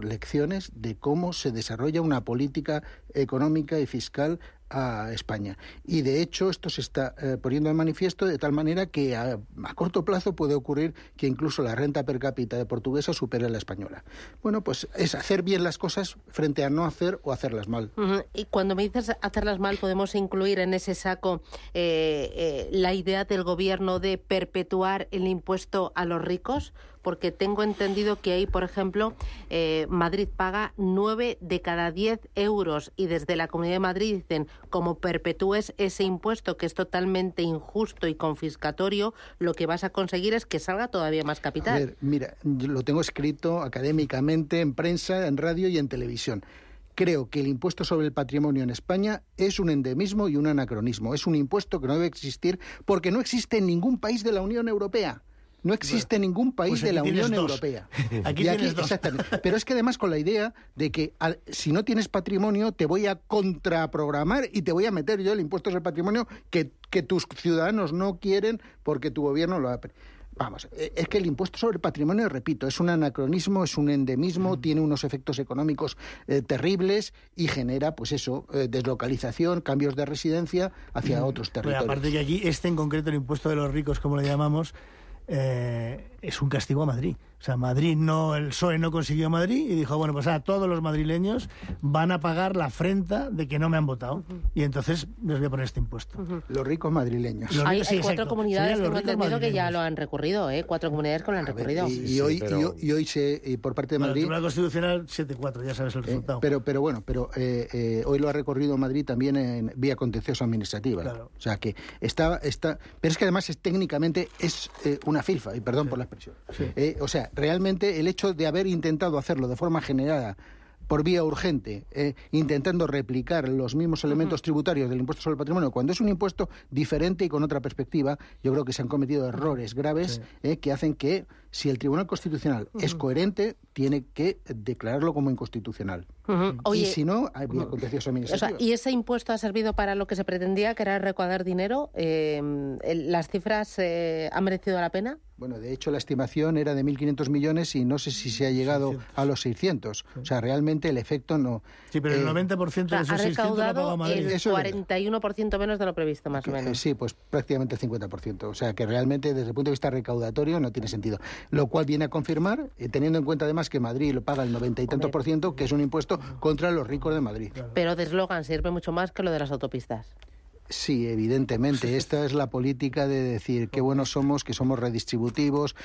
lecciones de cómo se desarrolla una política económica y fiscal a España. Y de hecho esto se está poniendo en manifiesto de tal manera que a corto plazo puede ocurrir que incluso la renta per cápita de portuguesa supere a la española. Bueno, pues es hacer bien las cosas frente a no hacer o hacerlas mal. Y cuando me dices hacerlas mal, podemos incluir en ese saco la idea del Gobierno de perpetuar el impuesto a los ricos, porque tengo entendido que ahí, por ejemplo, Madrid paga 9 de cada 10 euros y desde la Comunidad de Madrid dicen, como perpetúes ese impuesto que es totalmente injusto y confiscatorio, lo que vas a conseguir es que salga todavía más capital. A ver, mira, yo lo tengo escrito académicamente en prensa, en radio y en televisión. Creo que el impuesto sobre el patrimonio en España es un endemismo y un anacronismo. Es un impuesto que no debe existir porque no existe en ningún país de la Unión Europea. No existe ningún país de la Unión Europea. Aquí tienes dos. Exactamente. Pero es que además con la idea de que si no tienes patrimonio te voy a contraprogramar y te voy a meter yo el impuesto sobre el patrimonio que tus ciudadanos no quieren porque tu gobierno lo ha... Vamos, es que el impuesto sobre el patrimonio, repito, es un anacronismo, es un endemismo, tiene unos efectos económicos terribles y genera, pues eso, deslocalización, cambios de residencia hacia otros territorios. Pero aparte que aquí, en concreto, el impuesto de los ricos, como le llamamos, es un castigo a Madrid. O sea, el PSOE no consiguió Madrid y dijo, bueno, pues todos los madrileños van a pagar la afrenta de que no me han votado. Y entonces les voy a poner este impuesto. Los ricos madrileños. Hay 4 comunidades que hemos entendido que ya lo han recurrido, 4 comunidades que lo han recurrido. Y hoy por parte de Madrid... El Tribunal Constitucional 7-4, ya sabes el resultado. Pero hoy lo ha recorrido Madrid también en vía contencioso administrativa. Claro. O sea que está... Pero es que además técnicamente es una filfa, y perdón por la expresión. Sí. O sea, realmente el hecho de haber intentado hacerlo de forma generada por vía urgente, intentando replicar los mismos elementos tributarios del impuesto sobre el patrimonio, cuando es un impuesto diferente y con otra perspectiva, yo creo que se han cometido errores graves que hacen que, si el Tribunal Constitucional es coherente, tiene que declararlo como inconstitucional. Oye, y si no, hay vía contencioso administrativa. O sea, ¿y ese impuesto ha servido para lo que se pretendía, que era recaudar dinero? ¿Las cifras han merecido la pena? Bueno, de hecho, la estimación era de 1.500 millones y no sé si se ha llegado a los 600. O sea, realmente el efecto no... Sí, pero el 90% de esos 600 lo ha pagado Madrid. El 41% menos de lo previsto, más o menos. Sí, pues prácticamente el 50%. O sea, que realmente, desde el punto de vista recaudatorio, no tiene sentido. Lo cual viene a confirmar, teniendo en cuenta además que Madrid lo paga el 90 y tanto por ciento, que es un impuesto contra los ricos de Madrid. Pero de eslogan sirve mucho más que lo de las autopistas. Sí, evidentemente. Esta es la política de decir qué buenos somos, que somos redistributivos,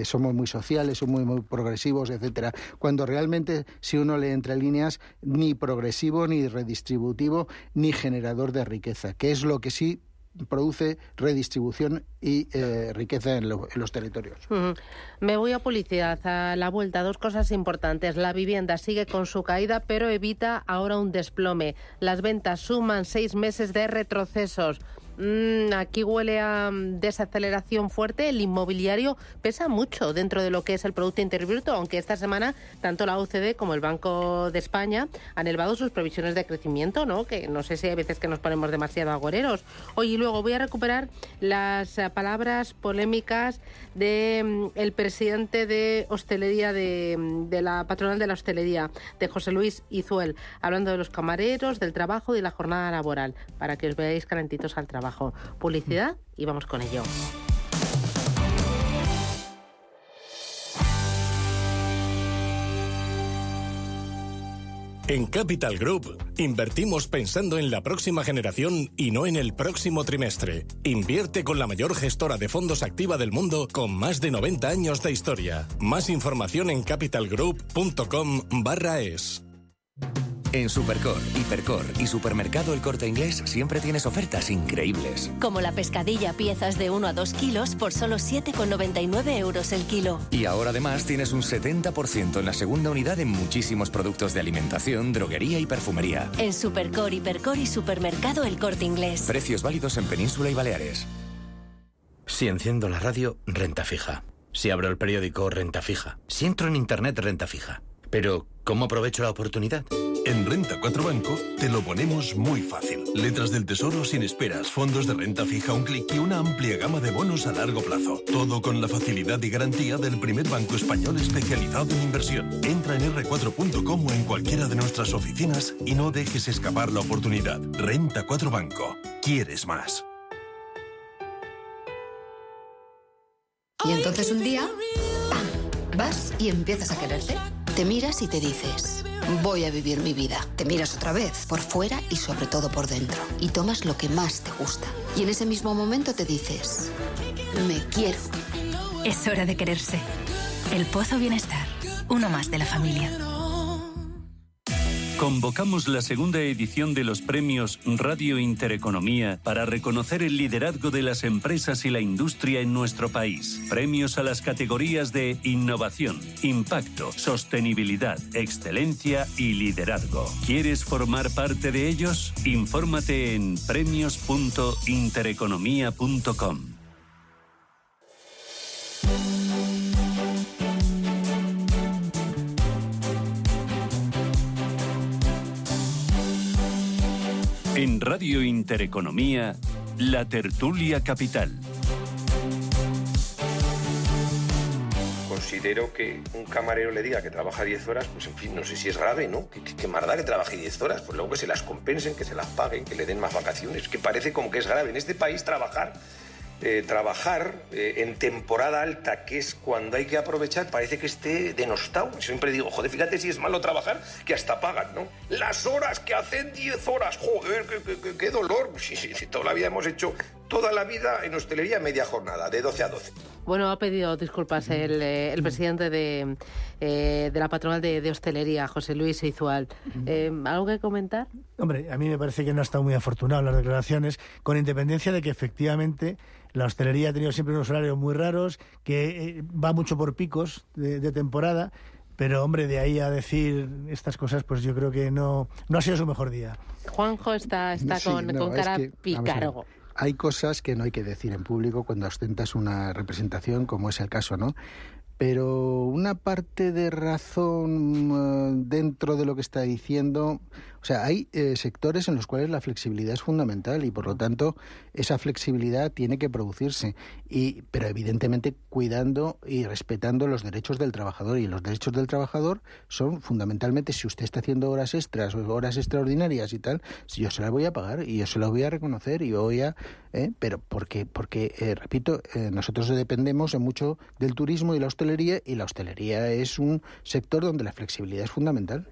somos muy sociales, somos muy progresivos, etcétera. Cuando realmente, si uno lee entre líneas, ni progresivo, ni redistributivo, ni generador de riqueza, que es lo que sí produce redistribución y riqueza en los territorios. Me voy a publicidad. A la vuelta, 2 cosas importantes. La vivienda sigue con su caída, pero evita ahora un desplome. Las ventas suman 6 meses de retrocesos. Aquí huele a desaceleración fuerte. El inmobiliario pesa mucho dentro de lo que es el Producto Interior Bruto, aunque esta semana tanto la OCDE como el Banco de España han elevado sus previsiones de crecimiento, ¿no? Que no sé si hay veces que nos ponemos demasiado agoreros. Oye, y luego voy a recuperar las palabras polémicas de el presidente de hostelería de la patronal de la hostelería, de José Luis Izuel, hablando de los camareros, del trabajo y de la jornada laboral, para que os veáis calentitos al trabajo. Publicidad y vamos con ello. En Capital Group invertimos pensando en la próxima generación y no en el próximo trimestre. Invierte con la mayor gestora de fondos activa del mundo con más de 90 años de historia. Más información en capitalgroup.com/es. En Supercor, Hipercor y Supermercado El Corte Inglés siempre tienes ofertas increíbles. Como la pescadilla piezas de 1 a 2 kilos por solo 7,99 euros el kilo. Y ahora además tienes un 70% en la segunda unidad en muchísimos productos de alimentación, droguería y perfumería. En Supercor, Hipercor y Supermercado El Corte Inglés. Precios válidos en Península y Baleares. Si enciendo la radio, renta fija. Si abro el periódico, renta fija. Si entro en internet, renta fija. Pero, ¿cómo aprovecho la oportunidad? En Renta 4 Banco te lo ponemos muy fácil. Letras del Tesoro sin esperas, fondos de renta fija a un clic y una amplia gama de bonos a largo plazo. Todo con la facilidad y garantía del primer banco español especializado en inversión. Entra en r4.com o en cualquiera de nuestras oficinas y no dejes escapar la oportunidad. Renta 4 Banco. ¿Quieres más? Y entonces un día, ¡pam!, vas y empiezas a quererte. Te miras y te dices, voy a vivir mi vida. Te miras otra vez, por fuera y sobre todo por dentro. Y tomas lo que más te gusta. Y en ese mismo momento te dices, me quiero. Es hora de quererse. El Pozo Bienestar, uno más de la familia. Convocamos la segunda edición de los premios Radio Intereconomía para reconocer el liderazgo de las empresas y la industria en nuestro país. Premios a las categorías de innovación, impacto, sostenibilidad, excelencia y liderazgo. ¿Quieres formar parte de ellos? Infórmate en premios.intereconomía.com. En Radio Intereconomía, La Tertulia Capital. Considero que un camarero le diga que trabaja 10 horas, pues en fin, no sé si es grave, ¿no? ¿Qué más da que trabaje 10 horas? Pues luego que se las compensen, que se las paguen, que le den más vacaciones. Que parece como que es grave. En este país trabajar en temporada alta, que es cuando hay que aprovechar, parece que esté denostado. Siempre digo, joder, fíjate si es malo trabajar, que hasta pagan, ¿no? Las horas que hacen 10 horas, joder, qué dolor. Sí, toda la vida hemos hecho, toda la vida en hostelería media jornada, de 12 a 12. Bueno, ha pedido disculpas el presidente de la patronal de hostelería, José Luis Izuel. ¿Algo que comentar? Hombre, a mí me parece que no ha estado muy afortunado en las declaraciones, con independencia de que efectivamente la hostelería ha tenido siempre unos horarios muy raros, que va mucho por picos de temporada, pero hombre, de ahí a decir estas cosas, pues yo creo que no ha sido su mejor día. Juanjo está con cara pícaro. Hay cosas que no hay que decir en público cuando ostentas una representación, como es el caso, ¿no? Pero una parte de razón dentro de lo que está diciendo, o sea, hay sectores en los cuales la flexibilidad es fundamental y por lo tanto esa flexibilidad tiene que producirse, pero evidentemente cuidando y respetando los derechos del trabajador, y los derechos del trabajador son fundamentalmente, si usted está haciendo horas extras o horas extraordinarias y tal, si yo se las voy a pagar y yo se las voy a reconocer y voy a... pero porque repito, nosotros dependemos mucho del turismo y la hostelería es un sector donde la flexibilidad es fundamental.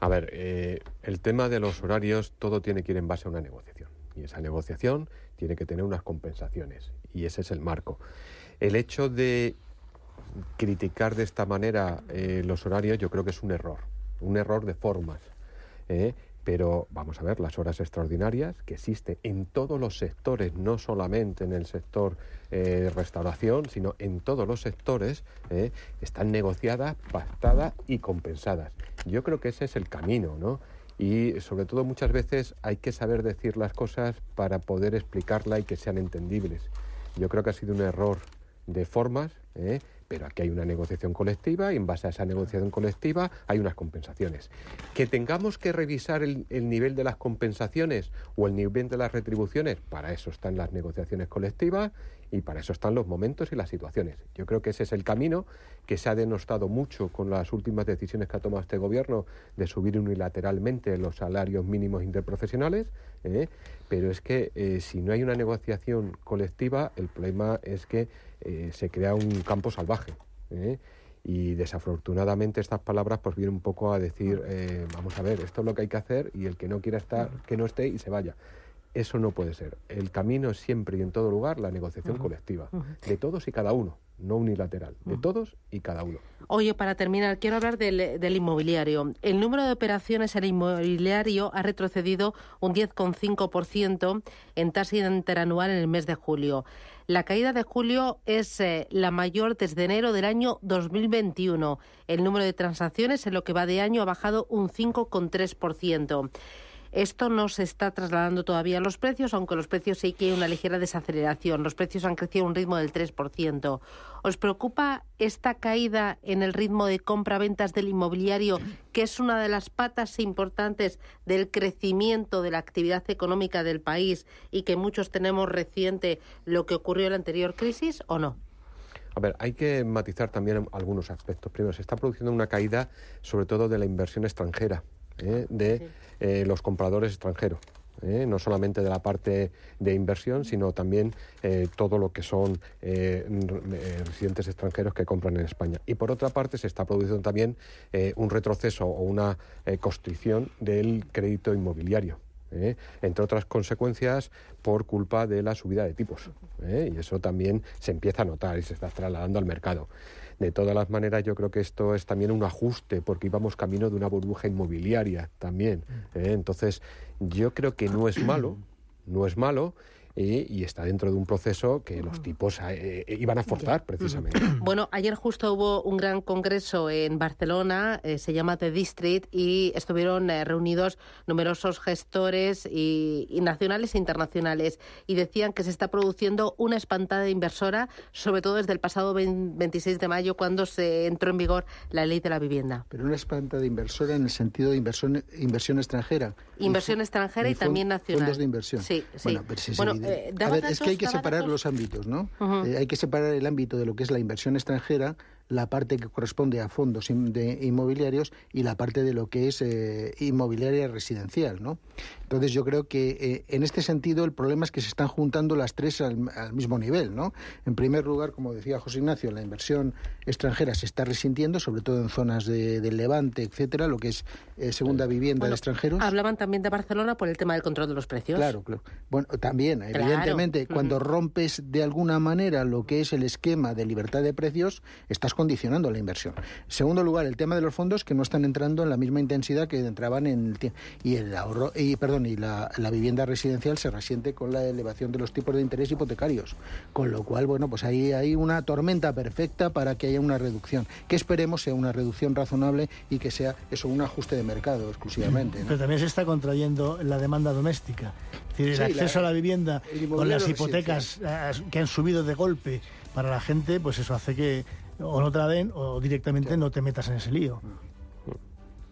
A ver, el tema de los horarios, todo tiene que ir en base a una negociación. Y esa negociación tiene que tener unas compensaciones. Y ese es el marco. El hecho de criticar de esta manera los horarios, yo creo que es un error de formas. Pero vamos a ver, las horas extraordinarias que existen en todos los sectores, no solamente en el sector restauración, sino en todos los sectores, están negociadas, pactadas y compensadas. Yo creo que ese es el camino, ¿no? Y sobre todo muchas veces hay que saber decir las cosas para poder explicarla y que sean entendibles. Yo creo que ha sido un error de formas, pero aquí hay una negociación colectiva y en base a esa negociación colectiva hay unas compensaciones. Que tengamos que revisar el nivel de las compensaciones o el nivel de las retribuciones, para eso están las negociaciones colectivas y para eso están los momentos y las situaciones. Yo creo que ese es el camino que se ha denostado mucho con las últimas decisiones que ha tomado este gobierno de subir unilateralmente los salarios mínimos interprofesionales, pero es que si no hay una negociación colectiva, el problema es que se crea un campo salvaje. Y desafortunadamente estas palabras pues vienen un poco a decir, vamos a ver, esto es lo que hay que hacer y el que no quiera estar, que no esté y se vaya. Eso no puede ser. El camino es siempre y en todo lugar la negociación colectiva, de todos y cada uno, no unilateral, de todos y cada uno. Oye, para terminar, quiero hablar del inmobiliario. El número de operaciones en el inmobiliario ha retrocedido un 10,5% en tasa interanual en el mes de julio. La caída de julio es la mayor desde enero del año 2021. El número de transacciones en lo que va de año ha bajado un 5,3%. Esto no se está trasladando todavía a los precios, aunque los precios sí que hay una ligera desaceleración. Los precios han crecido a un ritmo del 3%. ¿Os preocupa esta caída en el ritmo de compra-ventas del inmobiliario, que es una de las patas importantes del crecimiento de la actividad económica del país y que muchos tenemos reciente lo que ocurrió en la anterior crisis, o no? A ver, hay que matizar también algunos aspectos. Primero, se está produciendo una caída sobre todo de la inversión extranjera, los compradores extranjeros. No solamente de la parte de inversión, sino también todo lo que son residentes extranjeros que compran en España. Y por otra parte se está produciendo también un retroceso o una constricción del crédito inmobiliario. Entre otras consecuencias por culpa de la subida de tipos. Y eso también se empieza a notar y se está trasladando al mercado. De todas las maneras, yo creo que esto es también un ajuste, porque íbamos camino de una burbuja inmobiliaria también. Entonces, yo creo que no es malo, y está dentro de un proceso que los tipos iban a forzar, precisamente. Bueno, ayer justo hubo un gran congreso en Barcelona, se llama The District, y estuvieron reunidos numerosos gestores y nacionales e internacionales, y decían que se está produciendo una espantada inversora, sobre todo desde el pasado 26 de mayo, cuando se entró en vigor la ley de la vivienda. Pero una espantada inversora en el sentido de inversión extranjera. Inversión extranjera y también nacional. Fondos de inversión. Sí, sí. Bueno, a ver, es que hay que separar los ámbitos, ¿no? Hay que separar el ámbito de lo que es la inversión extranjera, la parte que corresponde a fondos inmobiliarios y la parte de lo que es inmobiliaria residencial, ¿no? Entonces yo creo que en este sentido el problema es que se están juntando las tres al mismo nivel, ¿no? En primer lugar, como decía José Ignacio, la inversión extranjera se está resintiendo, sobre todo en zonas del Levante, etcétera, lo que es segunda vivienda de extranjeros. Hablaban también de Barcelona por el tema del control de los precios. Claro. Bueno, también, evidentemente, cuando rompes de alguna manera lo que es el esquema de libertad de precios, estás condicionando la inversión. En segundo lugar, el tema de los fondos que no están entrando en la misma intensidad que entraban en el ahorro y la vivienda residencial se resiente con la elevación de los tipos de interés hipotecarios, con lo cual, bueno, pues ahí hay una tormenta perfecta para que haya una reducción, que esperemos sea una reducción razonable y que sea eso, un ajuste de mercado exclusivamente, ¿no? Pero también se está contrayendo la demanda doméstica, es decir, el acceso a la vivienda con las hipotecas que han subido de golpe para la gente, pues eso hace que o no te la den o directamente no te metas en ese lío.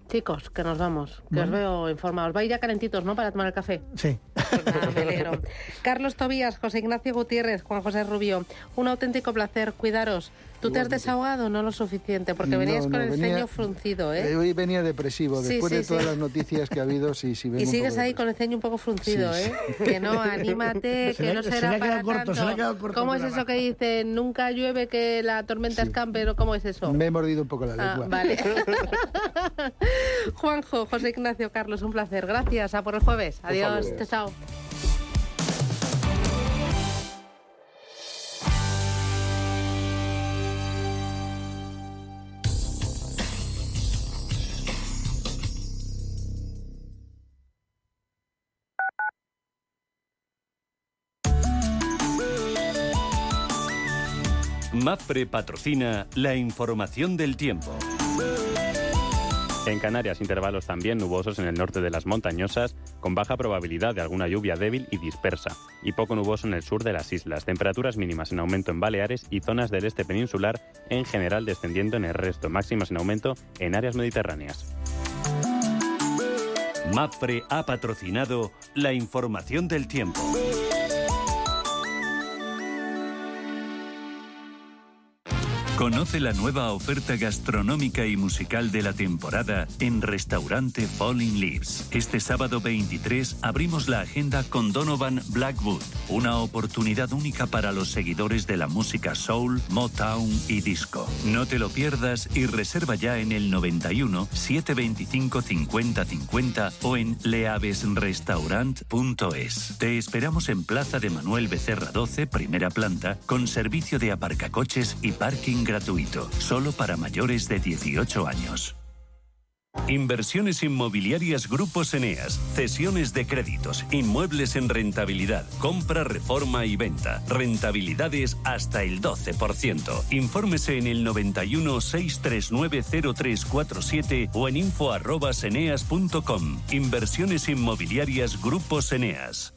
Chicos, que nos vamos, que os veo informados. Vais ya calentitos, ¿no?, para tomar el café. Sí. Pues nada, me alegro. Carlos Tobías, José Ignacio Gutiérrez, Juan José Rubio, un auténtico placer. Cuidaros. ¿Tú te has desahogado? No lo suficiente, porque venías con el ceño fruncido, ¿eh? Hoy venía depresivo, después de todas las noticias que ha habido, sí. Y sigues ahí con el ceño un poco fruncido, ¿eh? Que no, anímate, que no será para tanto. ¿Cómo es eso que dicen? Nunca llueve que la tormenta escampe, ¿no? ¿Cómo es eso? Me he mordido un poco la lengua. Vale. Juanjo, José Ignacio, Carlos, un placer. Gracias. A por el jueves. Adiós. Chao. Mapfre patrocina la información del tiempo. En Canarias, intervalos también nubosos en el norte de las montañosas, con baja probabilidad de alguna lluvia débil y dispersa, y poco nuboso en el sur de las islas. Temperaturas mínimas en aumento en Baleares y zonas del este peninsular, en general descendiendo en el resto, máximas en aumento en áreas mediterráneas. Mapfre ha patrocinado la información del tiempo. Conoce la nueva oferta gastronómica y musical de la temporada en Restaurante Falling Leaves. Este sábado 23 abrimos la agenda con Donovan Blackwood, una oportunidad única para los seguidores de la música soul, Motown y disco. No te lo pierdas y reserva ya en el 91 725 50 50 o en leavesrestaurant.es. Te esperamos en Plaza de Manuel Becerra 12, primera planta, con servicio de aparcacoches y parking gratuito, solo para mayores de 18 años. Inversiones inmobiliarias Grupos Eneas, cesiones de créditos, inmuebles en rentabilidad, compra, reforma y venta, rentabilidades hasta el 12%. Infórmese en el 91 639 0347 o en info@eneas.com. Inversiones inmobiliarias Grupos Eneas.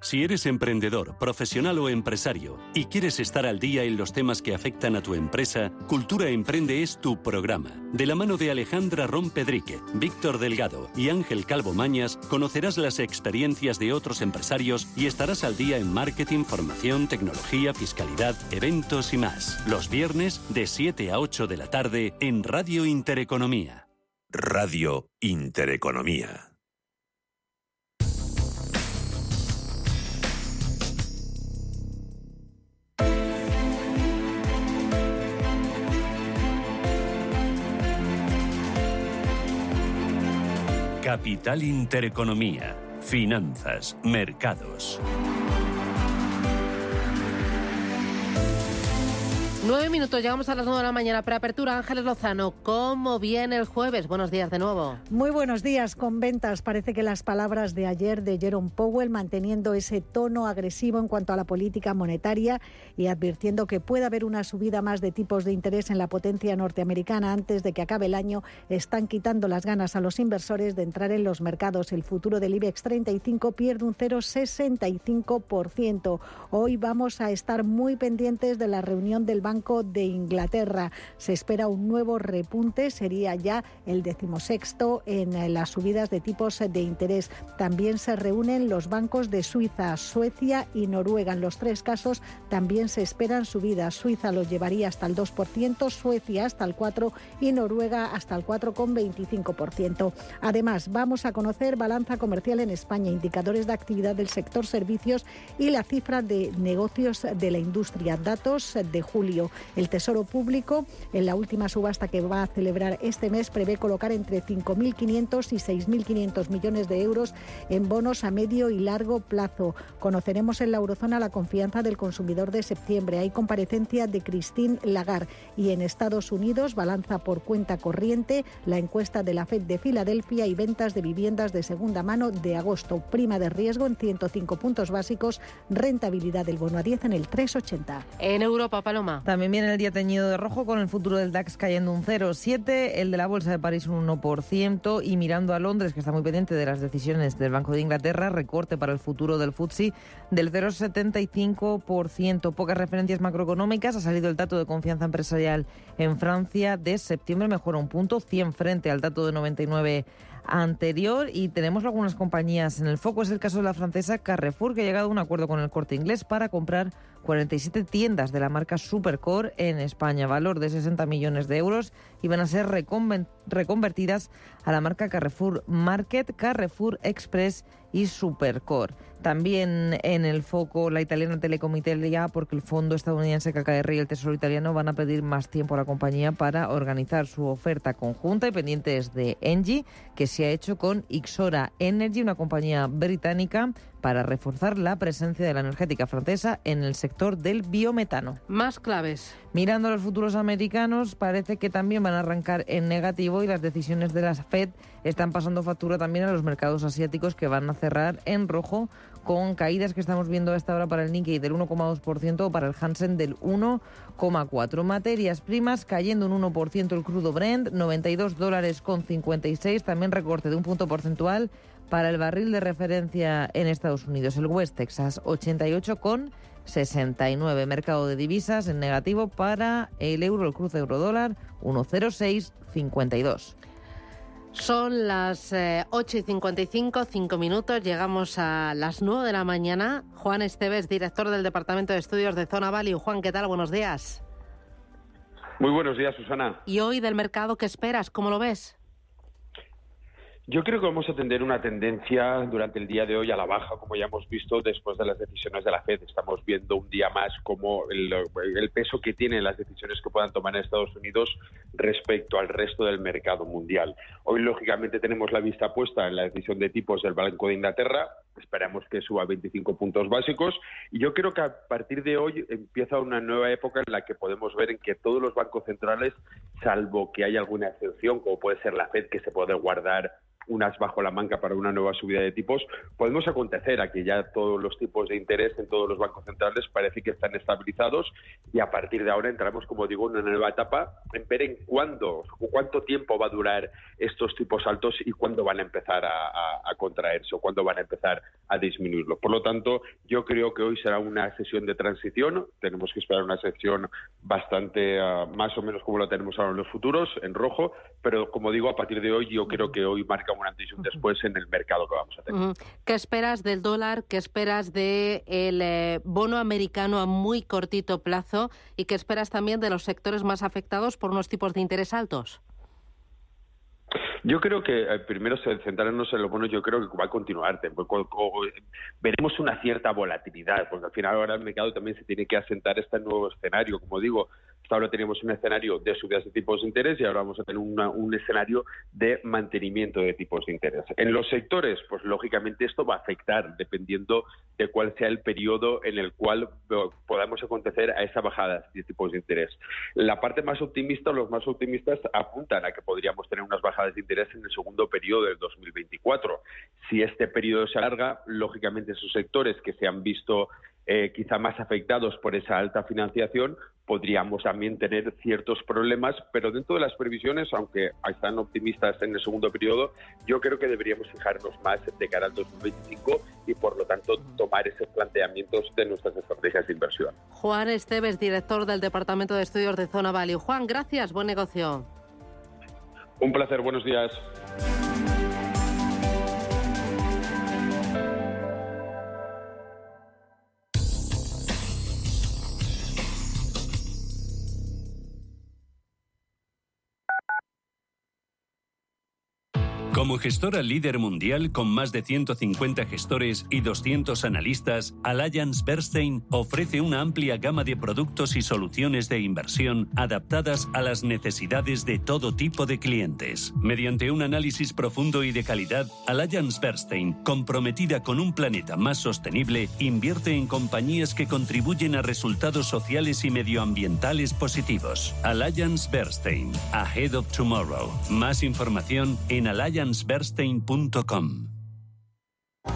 Si eres emprendedor, profesional o empresario y quieres estar al día en los temas que afectan a tu empresa, Cultura Emprende es tu programa. De la mano de Alejandra Rompedrique, Víctor Delgado y Ángel Calvo Mañas, conocerás las experiencias de otros empresarios y estarás al día en marketing, formación, tecnología, fiscalidad, eventos y más. Los viernes de 7 a 8 de la tarde en Radio Intereconomía. Radio Intereconomía. Capital Intereconomía. Finanzas, mercados. 9 minutos, llegamos a las 9 de la mañana. Preapertura, Ángeles Lozano. ¿Cómo viene el jueves? Buenos días de nuevo. Muy buenos días. Con ventas, parece que las palabras de ayer de Jerome Powell, manteniendo ese tono agresivo en cuanto a la política monetaria y advirtiendo que puede haber una subida más de tipos de interés en la potencia norteamericana antes de que acabe el año, están quitando las ganas a los inversores de entrar en los mercados. El futuro del IBEX 35 pierde un 0,65%. Hoy vamos a estar muy pendientes de la reunión del Banco de Inglaterra. Se espera un nuevo repunte, sería ya el 16º en las subidas de tipos de interés. También se reúnen los bancos de Suiza, Suecia y Noruega. En los tres casos también se esperan subidas. Suiza lo llevaría hasta el 2%, Suecia hasta el 4% y Noruega hasta el 4,25%. Además, vamos a conocer balanza comercial en España, indicadores de actividad del sector servicios y la cifra de negocios de la industria, datos de julio. El Tesoro Público, en la última subasta que va a celebrar este mes, prevé colocar entre 5.500 y 6.500 millones de euros en bonos a medio y largo plazo. Conoceremos en la eurozona la confianza del consumidor de septiembre. Hay comparecencia de Christine Lagarde. Y en Estados Unidos, balanza por cuenta corriente, la encuesta de la FED de Filadelfia y ventas de viviendas de segunda mano de agosto. Prima de riesgo en 105 puntos básicos, rentabilidad del bono a 10 en el 3,80. En Europa, Paloma. También viene el día teñido de rojo, con el futuro del DAX cayendo un 0,7%, el de la Bolsa de París un 1%, y mirando a Londres, que está muy pendiente de las decisiones del Banco de Inglaterra, recorte para el futuro del FTSE del 0,75%. Pocas referencias macroeconómicas. Ha salido el dato de confianza empresarial en Francia de septiembre, mejora un punto, 100 frente al dato de 99 anterior. Y tenemos algunas compañías en el foco. Es el caso de la francesa Carrefour, que ha llegado a un acuerdo con el Corte Inglés para comprar 47 tiendas de la marca Supercore en España, valor de 60 millones de euros, y van a ser reconvertidas a la marca Carrefour Market, Carrefour Express y Supercore. También en el foco la italiana Telecom Italia, porque el fondo estadounidense KKR y el Tesoro italiano van a pedir más tiempo a la compañía para organizar su oferta conjunta, y pendientes de Engie, que se ha hecho con Ixora Energy, una compañía británica, para reforzar la presencia de la energética francesa en el sector del biometano. Más claves. Mirando a los futuros americanos, parece que también van a arrancar en negativo, y las decisiones de la Fed están pasando factura también a los mercados asiáticos, que van a cerrar en rojo, con caídas que estamos viendo a esta hora para el Nikkei del 1,2% o para el Hansen del 1,4%. Materias primas cayendo un 1%, el crudo Brent, $92,56, también recorte de un punto porcentual para el barril de referencia en Estados Unidos, el West Texas, 88,69. Mercado de divisas en negativo para el euro, el cruce euro-dólar, 1,0652. Son las 8:55, 5 minutos. Llegamos a las 9 de la mañana. Juan Esteves, director del Departamento de Estudios de Zona Value. Juan, ¿qué tal? Buenos días. Muy buenos días, Susana. ¿Y hoy del mercado qué esperas? ¿Cómo lo ves? Yo creo que vamos a tener una tendencia durante el día de hoy a la baja, como ya hemos visto después de las decisiones de la Fed. Estamos viendo un día más como el peso que tienen las decisiones que puedan tomar en Estados Unidos respecto al resto del mercado mundial. Hoy, lógicamente, tenemos la vista puesta en la decisión de tipos del Banco de Inglaterra. Esperamos que suba 25 puntos básicos. Y yo creo que a partir de hoy empieza una nueva época en la que podemos ver en que todos los bancos centrales, salvo que haya alguna excepción, como puede ser la Fed, que se puede guardar unas bajo la manga para una nueva subida de tipos, podemos acontecer a que ya todos los tipos de interés en todos los bancos centrales parece que están estabilizados, y a partir de ahora entramos, como digo, en una nueva etapa en ver en cuánto tiempo va a durar estos tipos altos y cuándo van a empezar a contraerse o cuándo van a empezar a disminuirlo. Por lo tanto, yo creo que hoy será una sesión de transición. Tenemos que esperar una sesión bastante más o menos como la tenemos ahora en los futuros, en rojo, pero como digo, a partir de hoy yo creo que hoy marca un antes y un después en el mercado que vamos a tener. ¿Qué esperas del dólar? ¿Qué esperas del bono americano a muy cortito plazo? ¿Y qué esperas también de los sectores más afectados por unos tipos de interés altos? Yo creo que primero centrarnos en lo bueno, yo creo que va a continuar. Veremos una cierta volatilidad, porque al final ahora el mercado también se tiene que asentar este nuevo escenario. Como digo, hasta ahora teníamos un escenario de subidas de tipos de interés y ahora vamos a tener un escenario de mantenimiento de tipos de interés. En los sectores, pues lógicamente esto va a afectar dependiendo de cuál sea el periodo en el cual podamos acontecer a esa bajada de tipos de interés. La parte más optimista, los más optimistas apuntan a que podríamos tener unas bajadas de interés en el segundo periodo del 2024. Si este periodo se alarga, lógicamente esos sectores que se han visto quizá más afectados por esa alta financiación, podríamos también tener ciertos problemas, pero dentro de las previsiones, aunque están optimistas en el segundo periodo, yo creo que deberíamos fijarnos más de cara al 2025 y, por lo tanto, tomar esos planteamientos de nuestras estrategias de inversión. Juan Esteves, director del Departamento de Estudios de Zona Value. Juan, gracias, buen negocio. Un placer, buenos días. Como gestora líder mundial con más de 150 gestores y 200 analistas, AllianceBernstein ofrece una amplia gama de productos y soluciones de inversión adaptadas a las necesidades de todo tipo de clientes. Mediante un análisis profundo y de calidad, AllianceBernstein, comprometida con un planeta más sostenible, invierte en compañías que contribuyen a resultados sociales y medioambientales positivos. AllianceBernstein, Ahead of Tomorrow. Más información en AllianceBernstein.com.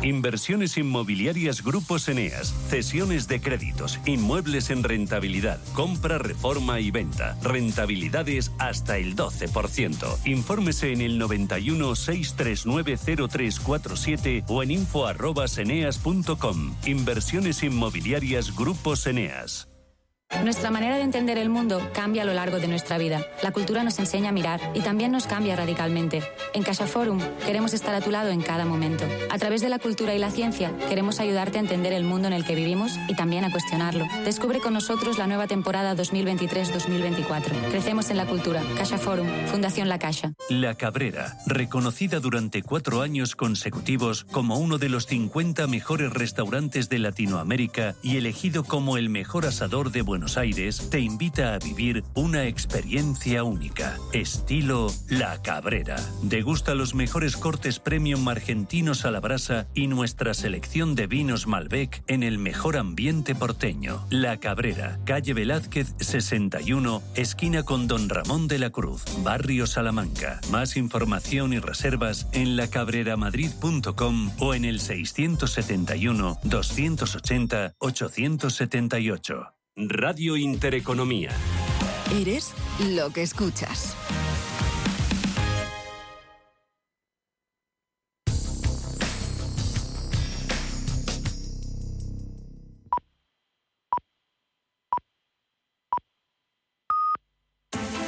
Inversiones inmobiliarias Grupos Eneas, cesiones de créditos, inmuebles en rentabilidad, compra, reforma y venta, rentabilidades hasta el 12%. Infórmese en el 91 639 0347 o en info@eneas.com. Inversiones inmobiliarias Grupos Eneas. Nuestra manera de entender el mundo cambia a lo largo de nuestra vida. La cultura nos enseña a mirar y también nos cambia radicalmente. En CaixaForum queremos estar a tu lado en cada momento. A través de la cultura y la ciencia queremos ayudarte a entender el mundo en el que vivimos y también a cuestionarlo. Descubre con nosotros la nueva temporada 2023-2024. Crecemos en la cultura. CaixaForum, Fundación La Caixa. La Cabrera, reconocida durante 4 años consecutivos como uno de los 50 mejores restaurantes de Latinoamérica y elegido como el mejor asador de Buenos Aires, te invita a vivir una experiencia única. Estilo La Cabrera. Degusta los mejores cortes premium argentinos a la brasa y nuestra selección de vinos Malbec en el mejor ambiente porteño. La Cabrera, calle Velázquez 61, esquina con Don Ramón de la Cruz, barrio Salamanca. Más información y reservas en lacabreramadrid.com o en el 671 280 878. Radio Intereconomía. Eres lo que escuchas.